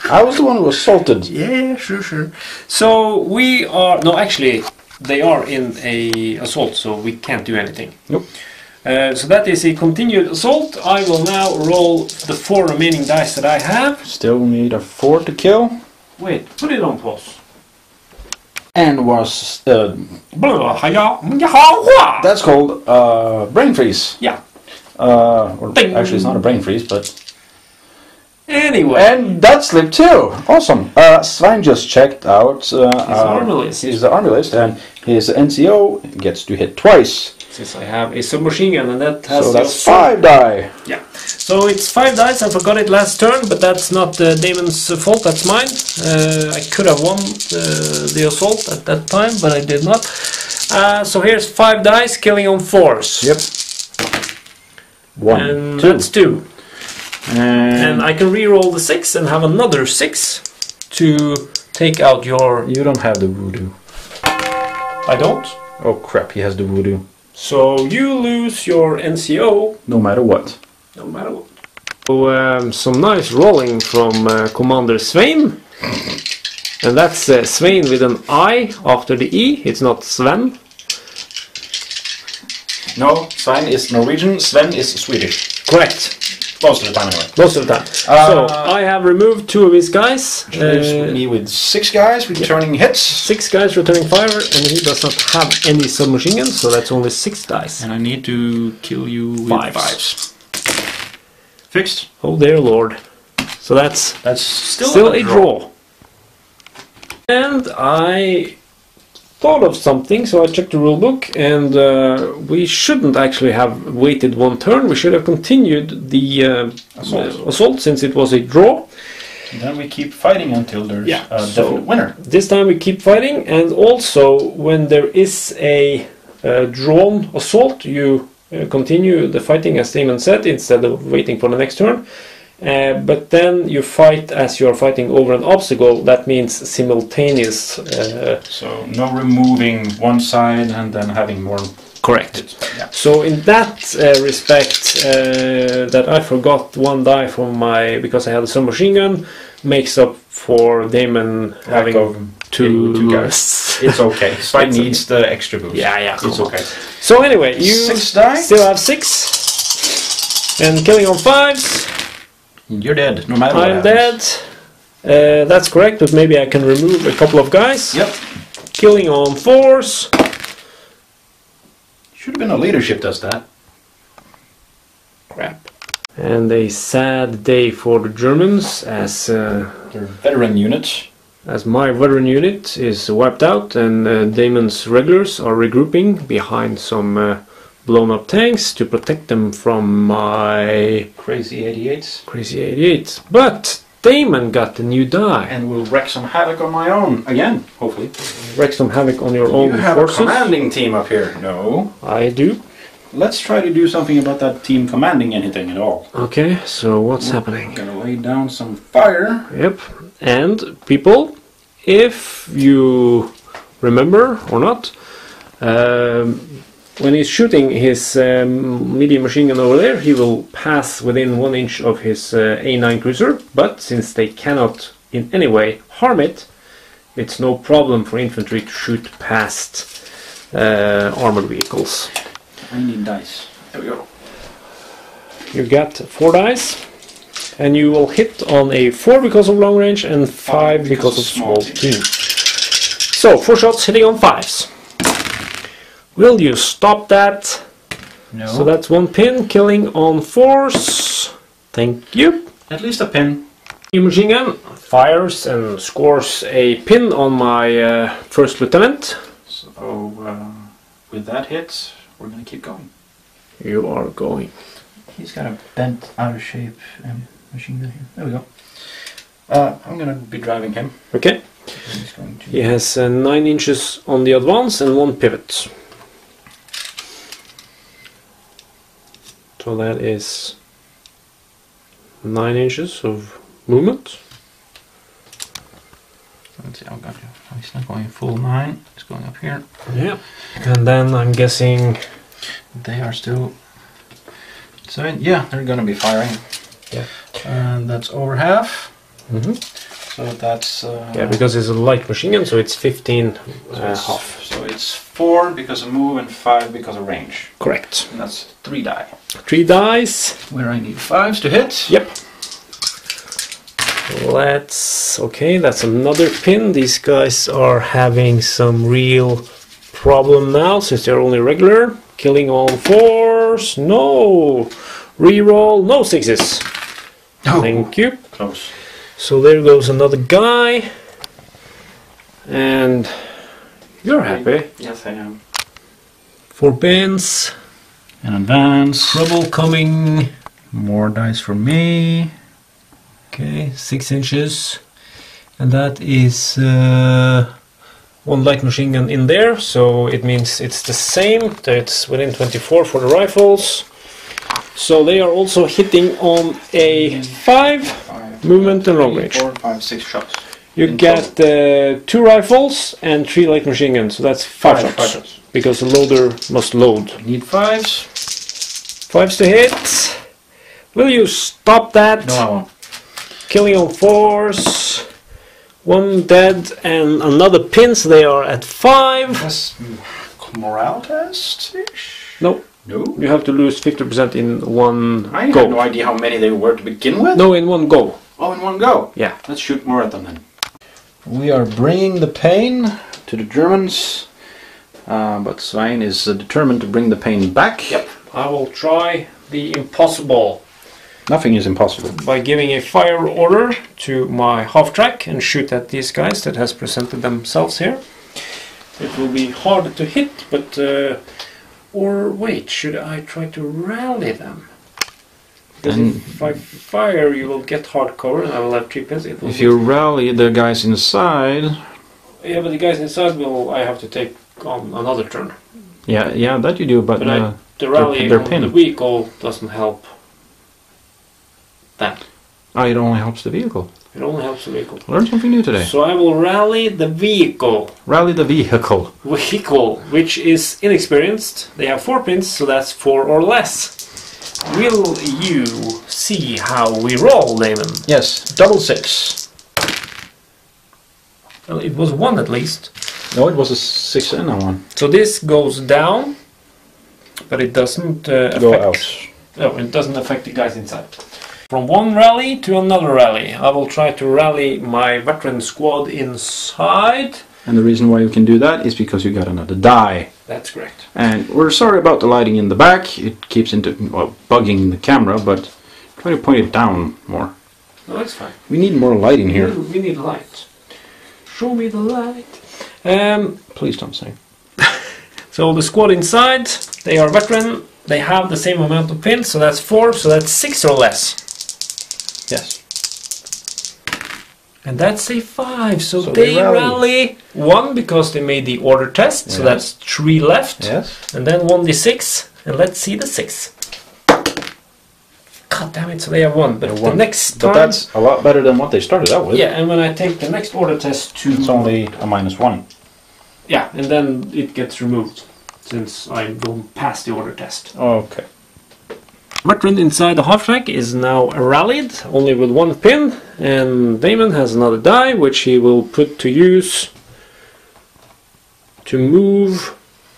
I was the one who assaulted. Yeah, sure. So we are... No, actually, they are in a assault, so we can't do anything. Nope. So that is a continued assault. I will now roll the 4 remaining dice that I have. Still need a 4 to kill. Wait, put it on pause. And was... That's that's called brain freeze. Yeah. Or Ding. actually, it's not a brain freeze, but... Anyway. And that slipped too! Awesome! Svein just checked out army list. his army list, and his NCO gets to hit twice. Since I have a submachine gun and that has... So that's 5 die! Yeah. So it's 5 dice, I forgot it last turn, but that's not Damon's fault, that's mine. I could have won the assault at that time, but I did not. So here's 5 dice, killing on 4s. Yep. 1, And 2. that's 2. And I can re-roll the 6 and have another 6 to take out your... You don't have the voodoo. I don't? Oh crap, he has the voodoo. So you lose your NCO. No matter what. No matter what. So some nice rolling from Commander Svein. And that's Svein with an I after the E. It's not Sven. No, Svein is Norwegian, Sven is Swedish. Correct. Most of the time anyway. Most of the time. So I have removed 2 of his guys. Leaves me with 6 guys returning hits. 6 guys returning fire, and he does not have any submachine guns, so that's only 6 dice. And I need to kill you with 5s. Fixed. Oh dear lord. So that's still a draw. And I thought of something, so I checked the rulebook, and we shouldn't actually have waited 1 turn. We should have continued the assault since it was a draw. And then we keep fighting until there's a definite winner. This time we keep fighting, and also when there is a drawn assault, you continue the fighting as Damon said, instead of waiting for the next turn. But then you fight as you're fighting over an obstacle. That means simultaneous. So no removing one side and then having more. Correct. Yeah. So in that respect, that I forgot 1 die from my, because I had a submachine gun, makes up for Damon having 2 guys. It's okay. Spike needs the extra boost. Yeah. It's okay. So anyway, you 6 die. still have 6, and killing on 5s. You're dead, no matter what I'm happens. dead. That's correct, but maybe I can remove a couple of guys. Yep. Killing on 4s. Should have been a leadership does that. Crap. And a sad day for the Germans as Their veteran units. as my veteran unit is wiped out, and Damon's regulars are regrouping behind some blown up tanks to protect them from my Crazy 88s. crazy 88. But Damon got the new die. And will wreak some havoc on my own again, hopefully. Wreak some havoc on your own You have forces. a commanding team up here. No. I do. let's try to do something about that team commanding anything at all. Okay, so what's happening? I'm gonna lay down some fire. Yep, and people, if you remember or not, when he's shooting his medium machine gun over there, he will pass within 1 inch of his A9 cruiser, but since they cannot in any way harm it, it's no problem for infantry to shoot past armored vehicles. I need dice. There we go. You got 4 dice, and you will hit on a 4 because of long range and 5 because of small team. So 4 shots hitting on 5s. Will you stop that? No. So that's 1 pin killing on 4s. Thank you. At least a pin. Machine gun fires and scores a pin on my first lieutenant. So with that hit, we're gonna keep going. You are going. He's got a bent, out of shape machine gun here. There we go. I'm gonna be driving him. Okay. He's going to... He has 9 inches on the advance and 1 pivot. So that is 9 inches of movement. Let's see, he's not going full 9, he's going up here. Yeah. And then I'm guessing they are still... So yeah, they're gonna be firing. Yeah. And that's over half. Mm-hmm. So that's... yeah, because it's a light machine gun, so it's 15 half. So it's 4 because of move and 5 because of range. Correct. And that's 3 die. 3 dice. Where I need 5s to hit. Yep. Let's... okay, that's another pin. These guys are having some real problem now since they're only regular. Killing on 4s. No! Reroll. No 6s. Oh. Thank you. Close. So there goes another guy. And you're happy. Yes, I am. 4 pins. And advance. Trouble coming. More dice for me. Okay, 6 inches. And that is 1 light machine gun in there, so it means it's the same. It's within 24 for the rifles. So they are also hitting on a 5 movement and long range. 4, 5, 6 shots. You get 2 rifles and 3 light machine guns, so that's 5 shots. 5 shots. Because the loader must load. Need 5s. 5s to hit. Will you stop that? No, I won't. Killing on 4s. 1 dead and another pin, so they are at 5. That's morale test-ish? No. No? You have to lose 50% in one I go. had no idea how many they were to begin with. No, in one go. Oh, in one go? Yeah. Let's shoot more at them then. We are bringing the pain to the Germans, but Svein is determined to bring the pain back. Yep. I will try the impossible. Nothing is impossible. By giving a fire order to my half-track and shoot at these guys that has presented themselves here. It will be hard to hit, but... or wait, should I try to rally them? Because if I fire, you will get hard cover and I will have 3 pins. If you rally the guys inside... Yeah, but the guys inside will... I have to take on another turn. Yeah, that you do, but the rally their on pin. the vehicle doesn't help that. It only helps the vehicle. It only helps the vehicle. Learn something new today. So I will rally the vehicle. Rally the vehicle. Vehicle, which is inexperienced. They have 4 pins, so that's 4 or less. Will you see how we roll, Damon? Yes, double 6. Well, it was 1 at least. No, it was a 6 and a 1. So this goes down, but it doesn't affect... Go out. No, it doesn't affect the guys inside. From one rally to another rally. I will try to rally my veteran squad inside. And the reason why you can do that is because you got another die. That's correct. And we're sorry about the lighting in the back. It keeps bugging the camera, but try to point it down more. No, it's fine. We need more light in here. We need light. Show me the light. Please don't say. So the squad inside, they are veteran. They have the same amount of pins, so that's 4, so that's 6 or less. Yes. And that's a 5, so they they rally 1 because they made the order test, so that's 3 left. Yes. And then 1d6, And let's see the 6. God damn it, so they have 1. But the next time... But that's a lot better than what they started out with. Yeah, and when I take the next order test to... It's only a -1. Yeah, and then it gets removed, since I'm going past the order test. Okay. Veteran inside the half track is now rallied, only with 1 pin, and Damon has another die, which he will put to use to move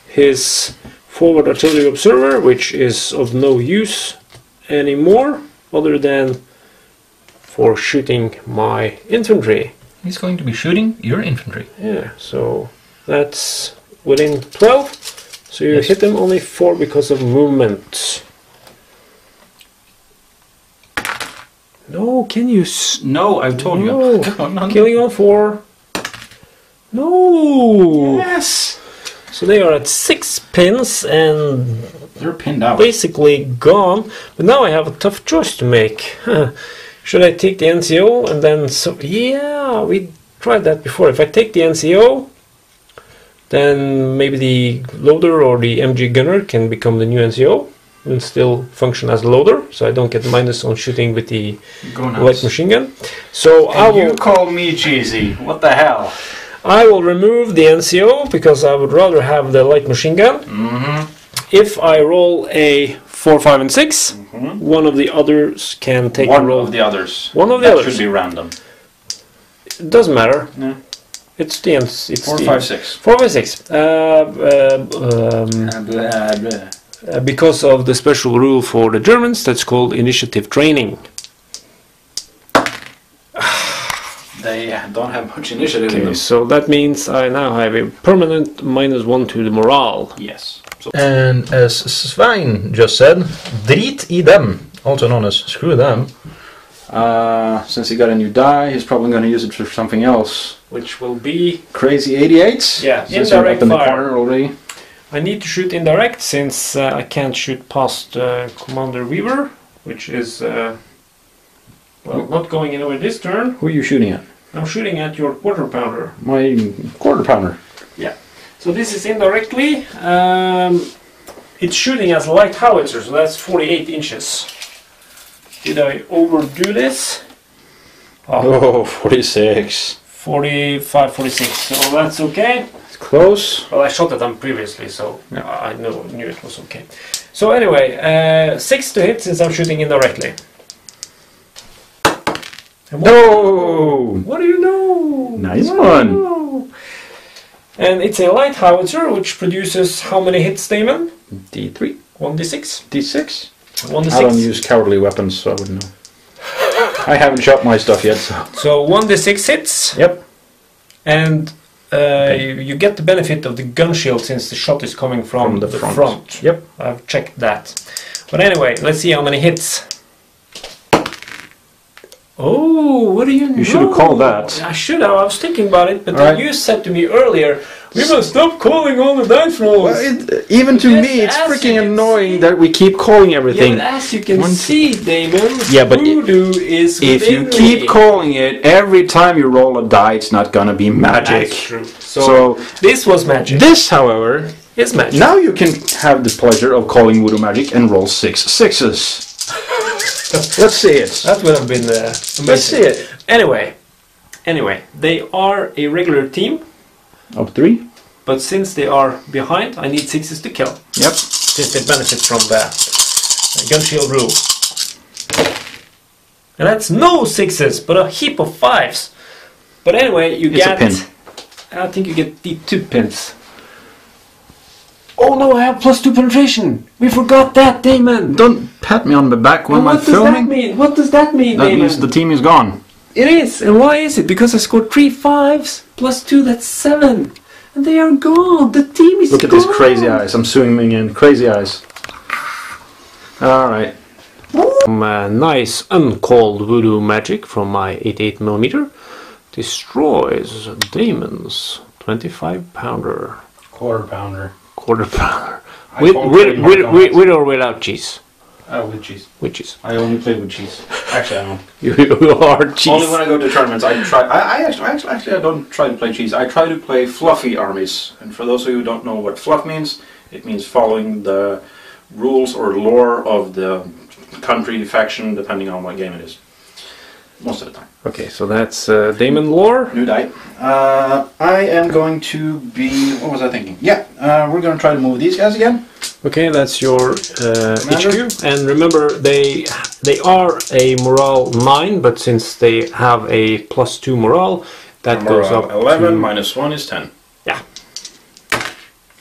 his forward artillery observer, which is of no use anymore, other than for shooting my infantry. He's going to be shooting your infantry. Yeah, so that's within 12, so you hit him only 4 because of movement. No, can you... No, I've told you. No. Killing on 4. No! Yes! So they are at 6 pins and they're pinned out. basically gone. But now I have a tough choice to make. Should I take the NCO and then... Yeah, we tried that before. If I take the NCO, then maybe the loader or the MG gunner can become the new NCO and still function as a loader, so I don't get minus on shooting with the light machine gun. So and you call me cheesy. What the hell? I will remove the NCO because I would rather have the light machine gun. If I roll a 4, 5, and 6, one of the others can take a roll. One of the others. One of the others. Should be random. It doesn't matter. No. It's the it's 4, 5, 6. 4, 5, 6. Because of the special rule for the Germans, that's called initiative training. They don't have much initiative in them. So that means I now have a permanent -1 to the morale. Yes. So And as Svein just said, drit i dem, also known as screw them. since he got a new die, he's probably going to use it for something else. Which will be... Crazy 88s? Yeah, since you're indirect up in the fire. corner already. I need to shoot indirect since I can't shoot past Commander Weaver, which is well, not going anywhere this turn. Who are you shooting at? I'm shooting at your quarter pounder. My quarter pounder. Yeah. So this is indirectly. It's shooting as light howitzer, so that's 48 inches. Did I overdo this? Oh, 46. 45, 46. So that's okay. It's close. Well, I shot at them previously, so Yeah. I knew it was okay. So anyway, 6 to hit since I'm shooting indirectly. And No! what do you know? Nice What do one. you know? And it's a light howitzer, which produces how many hits, Damon? D3. 1d6? D6? 1d6. I don't use cowardly weapons, so I wouldn't know. I haven't shot my stuff yet, so... So 1d6 hits. Yep. And you get the benefit of the gun shield since the shot is coming from the front. Yep. I've checked that. But anyway, let's see how many hits. Oh, what do you know? You should have called that. I should have. I was thinking about it, but All then right. you said to me earlier, we must stop calling all the dice rolls. Well, even to Yes, me, it's as freaking you can annoying see. that we keep calling Yeah, everything. but as you can see, Damon, Yeah, but voodoo is If you within keep me. calling it, every time you roll a die, it's not gonna be magic. That's true. So this was magic. this, however, It's magic. now you can have the pleasure of calling voodoo magic and roll 6 6s. Let's see it. That would have been amazing. Let's see it. Anyway, they are a regular team, Of 3. but since they are behind, I need 6s to kill. Yep. Since they benefit from the gun shield rule. And that's no 6s, but a heap of 5s. But anyway, you It's a get... pin. I think you get the 2 pins. Oh no, I have +2 penetration! We forgot that, Damon! Don't pat me on the back when And I'm what does that filming. mean? What does that mean, That Damon? means the team is gone. It is, and why is it? Because I scored 3 5s +2, that's 7, and they are gone. The team is Look at gone. these crazy eyes. I'm zooming in. Crazy eyes. Alright. Nice uncalled voodoo magic from my 88mm destroys Damon's 25-pounder. Quarter pounder. Quarter pounder. I With called pretty hard on it. or without cheese? With cheese. With cheese. I only play with cheese. Actually, I don't. You are cheese. Only when I go to tournaments, I try. I actually I don't try to play cheese. I try to play fluffy armies. And for those of you who don't know what fluff means, it means following the rules or lore of the country, faction, depending on what game it is. Most of the time. Okay, so that's Damon lore. New die. I am going to be... What was I thinking? Yeah, we're going to try to move these guys again. Okay, that's your HQ. And remember, they are a morale 9, but since they have a +2 morale, that goes up 11 to... minus 1 is 10. Yeah.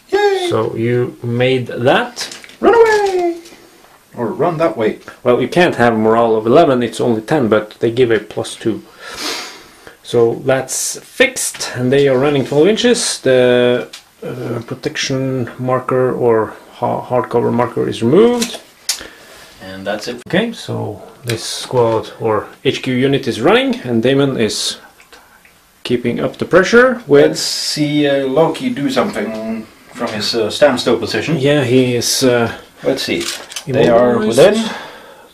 Yay! So you made that. Run away! Or run that way. Well, you can't have a morale of 11, it's only 10, but they give a +2. So that's fixed, and they are running 12 inches. The protection marker or hardcover marker is removed. And that's it. Okay, so this squad or HQ unit is running, and Damon is keeping up the pressure with... Let's see Loke do something from his standstill position. Yeah, he is... Let's see. They are within.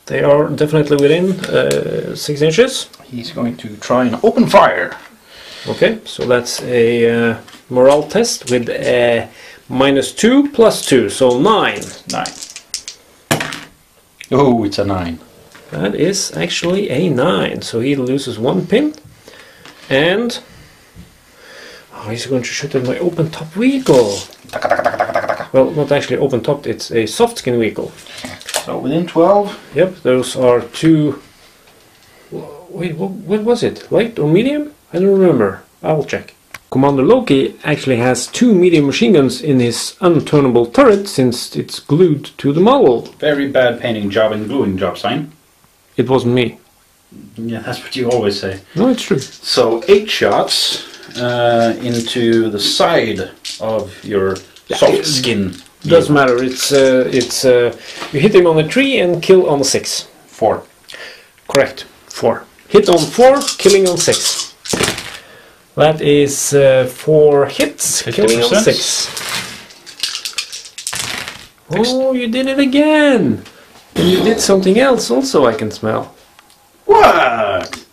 They are definitely within 6 inches. He's going to try and open fire. Okay, so that's a morale test with a -2 +2, so 9. 9. Oh, it's a 9. That is actually a 9, so he loses 1 pin. And he's going to shoot at my open top vehicle. Well, not actually open topped, it's a soft skin vehicle. So within 12. Yep, those are 2. Wait, what was it? Light or medium? I don't remember. I'll check. Commander Loke actually has 2 medium machine guns in his unturnable turret since it's glued to the model. Very bad painting job and gluing job, sign. It wasn't me. Yeah, that's what you always say. No, it's true. So 8 shots into the side of your soft skin. Doesn't matter. It's you hit him on a 3 and kill on a 6. 4. Correct. 4. Hit on 4, killing on 6. That is 4 hits, 50%. killing on 6. Oh, you did it again! And you did something else also, I can smell. What?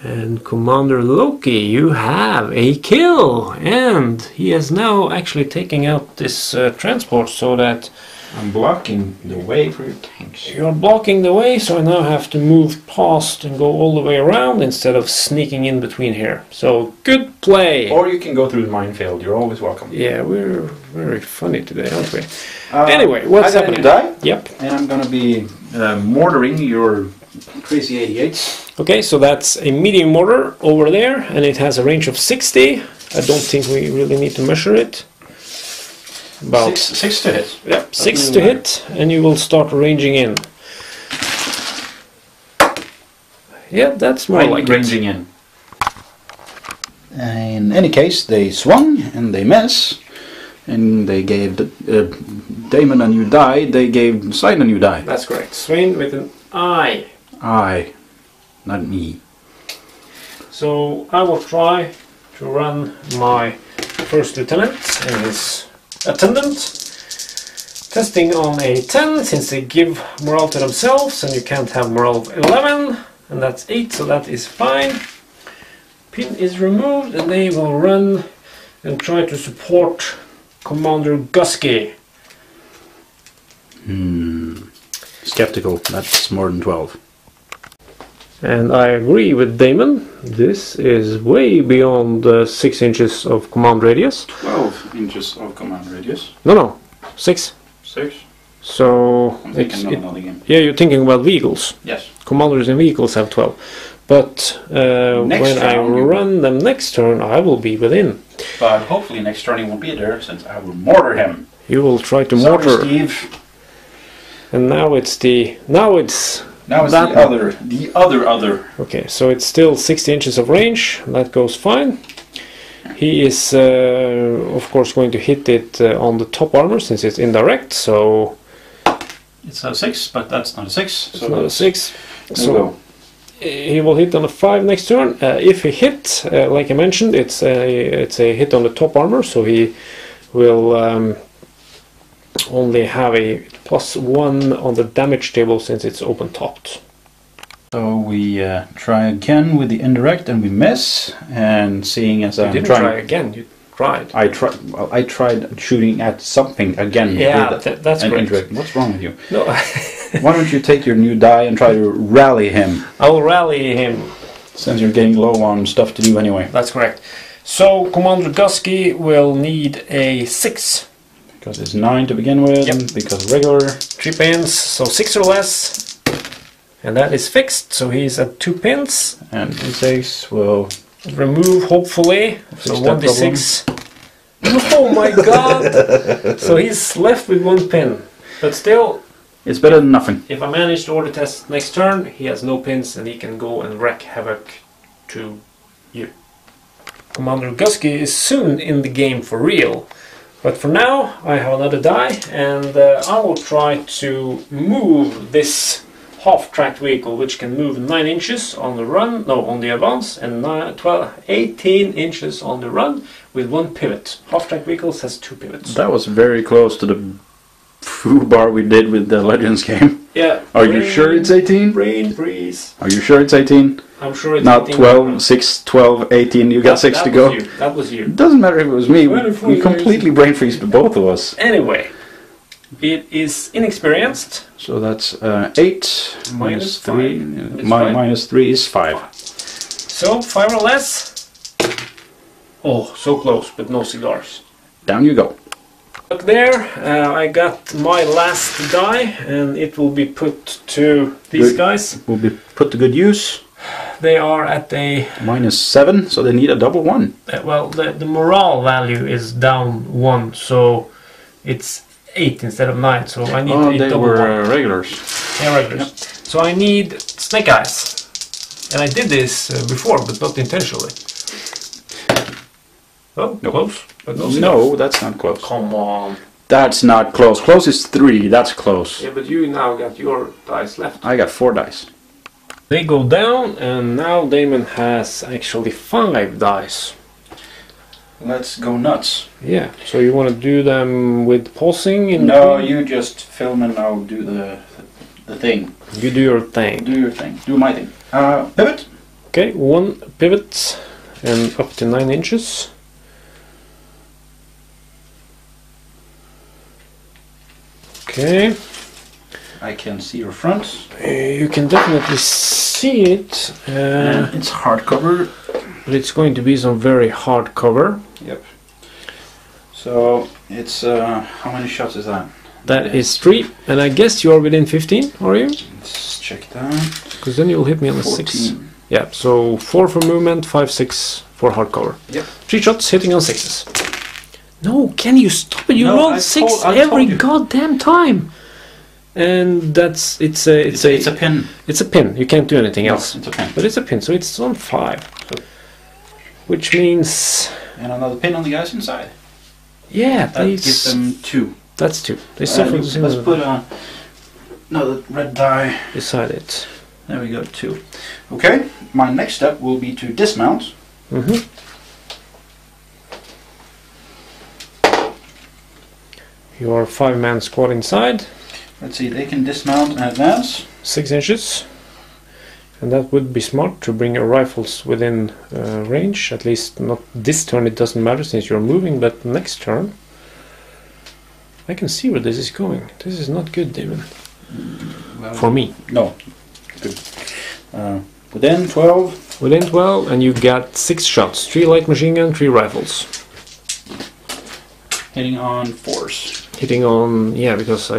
And Commander Loki, you have a kill! And he is now actually taking out this transport so that... I'm blocking the way for your tanks. You're blocking the way, so I now have to move past and go all the way around instead of sneaking in between here. So, good play! Or you can go through the minefield, you're always welcome. Yeah, we're very funny today, aren't we? Anyway, what's happening? Die? Yep. And I'm gonna be mortaring your crazy 88s. Okay, so that's a medium mortar over there, and it has a range of 60. I don't think we really need to measure it. About 6 to hit. Yep, 6 to hit, and you will start ranging in. Yeah, that's more like ranging in. In any case, they swung and they miss, and they gave Damon a new die. They gave Side a new die. That's correct. Swain with an I. I, not an E. So I will try to run my first lieutenant and his attendant. Testing on a 10, since they give morale to themselves, and you can't have morale of 11, and that's 8, so that is fine. Pin is removed, and they will run and try to support Commander Gusky. Skeptical, that's more than 12. And I agree with Damon, this is way beyond 6 inches of command radius. 12 inches of command radius. No, 6. 6. So I'm thinking of another game. yeah, you're thinking about vehicles. Yes. Commanders and vehicles have 12. But when I run them next turn, I will be within. But hopefully next turn he won't be there, since I will mortar him. You will try to Sorry, mortar. Steve. And now it's the other. Okay, so it's still 60 inches of range. That goes fine. He is of course going to hit it on the top armor since it's indirect. So it's a 6, but that's not a 6. It's not a 6. So he will hit on a 5 next turn. If he hits, like I mentioned, it's a hit on the top armor, so he will only have a +1 on the damage table since it's open topped. So we try again with the indirect and we miss, and seeing as You I'm didn't trying... try again, you tried. I tried. Well, I tried shooting at something again. Yeah, with that's an great. indirect. What's wrong with you? No, Why don't you take your new die and try to rally him? I'll rally him. Since you're getting low on stuff to do anyway. That's correct. So Commander Gusky will need a 6. Because it's 9 to begin with. Yep. Because regular. 3 pins, so 6 or less. And that is fixed, so he's at 2 pins. And D6 will Remove, hopefully. So that 1d6. Oh my god! So he's left with 1 pin. But still, it's better than nothing. if I manage to order test next turn, he has no pins and he can go and wreak havoc to you. Commander Gusky is soon in the game for real. But for now, I have another die, and I will try to move this half-tracked vehicle, which can move 9 inches on the run, no, on the advance, and 18 inches on the run with 1 pivot. Half-tracked vehicles has 2 pivots. That was very close to the foo bar we did with the Legends game. Yeah. Are you sure it's 18? Rain, breeze. Are you sure it's 18? I'm sure it's Not 18. 12, 6, 12, 18. You got 6 to go. That was you. It doesn't matter if it was me. 24 We completely brain freeze to both of us. Anyway, it is inexperienced. So that's 8 minus 3. It's five. Minus 3 is 5. So 5 or less. Oh, so close, but no cigars. Down you go. Look there, I got my last die, and it will be put to these Good. guys. Will be put to good use. They are at a Minus 7, so they need a double 1. well, the morale value is down 1, so it's 8 instead of 9. So I need a they double were 1. regulars. Yeah, regulars. So I need snake eyes, and I did this before, but not intentionally. Oh, No. close, but no cigars. No, that's not close. Come on. That's not close. Close is 3. That's close. Yeah, but you now got your dice left. I got 4 dice. They go down, and now Damon has actually 5 dice. Let's go nuts. Yeah, so you want to do them with pausing? In No, between? you just film and I'll do the thing. You do your thing. Do your thing. Do my thing. Pivot. Okay, 1 pivot and up to 9 inches. Okay, I can see your front. you can definitely see it, And it's hardcover. but it's going to be some very hard cover. Yep. So it's how many shots is that? That is 3, and I guess you are within 15, are you? Let's check that. Because then you'll hit me on a 6. 14. Yeah, so 4 for movement, 5, 6 for hard cover. Yep. 3 shots hitting on 6s. No, can you stop it? You No, roll I 6 told every you. goddamn time. And that's it's a pin. it's a pin. You can't do anything No, else. it's a pin. But it's a pin, so it's on 5. Which means And another pin on the guys inside. yeah, That gives them 2. that's 2. They suffer the same Let's put another red die. beside it. There we go, 2. Okay, my next step will be to dismount. Mm-hmm. Your 5-man squad inside. Let's see, they can dismount and advance. 6 inches, and that would be smart to bring your rifles within range. At least not this turn, it doesn't matter since you're moving, but next turn I can see where this is going. This is not good, Damon. Well, For me. No. Good. Within 12. Within 12, and you got 6 shots. 3 light machine gun, 3 rifles. Hitting on 4s. Hitting on, yeah, because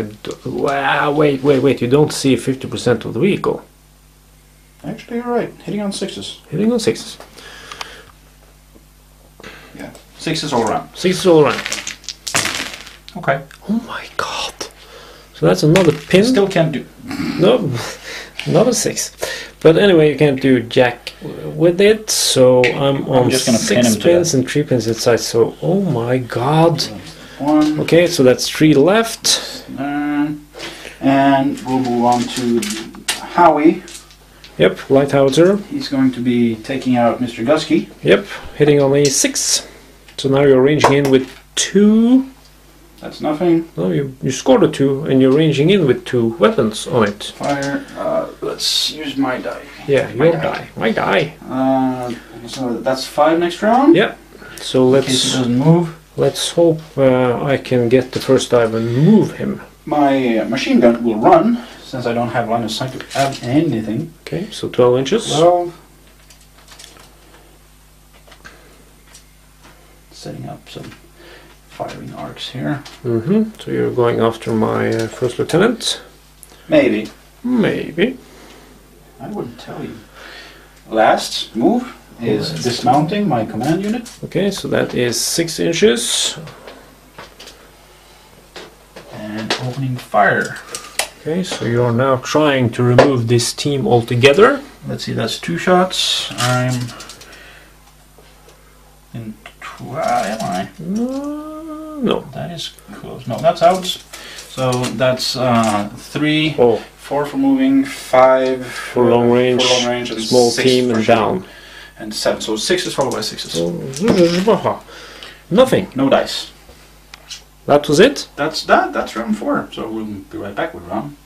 wow, wait, you don't see 50% of the vehicle. Actually, you're right. Hitting on 6s. Hitting on 6s. Yeah. 6s all around. 6s all around. Okay. Oh my god. So that's another pin. Still can't do. No, not a 6. But anyway, you can't do jack with it, so I'm on just gonna pin 6 him to pins and 3 pins inside, so oh my god. 1. Okay, so that's 3 left. And we'll move on to Howie. Yep, light howitzer. He's going to be taking out Mr. Gusky. Yep, hitting on a 6. So now you're ranging in with 2. That's nothing. No, you scored a 2, and you're ranging in with 2 weapons on it. Fire. Let's use my die. Yeah, your die. My die. So that's 5 next round. Yep. So in case he doesn't move. let's hope I can get the first dive and move him. My machine gun will run, since I don't have line of sight to add anything. Okay, so 12 inches. Well, setting up some firing arcs here. So you're going after my first lieutenant? Maybe. Maybe. I wouldn't tell you. Last move is dismounting my command unit. Okay, so that is 6 inches. And opening fire. Okay, so you're now trying to remove this team altogether. Let's see, that's 2 shots. I'm in. Am I? No. That is close. No, that's out. So that's 3, Oh, 4 for moving, 5 for long range, and small 6 team for and shooting. down. And 7. So 6 is followed by 6s. Nothing. No dice. That was it? That's round 4. So we'll be right back with round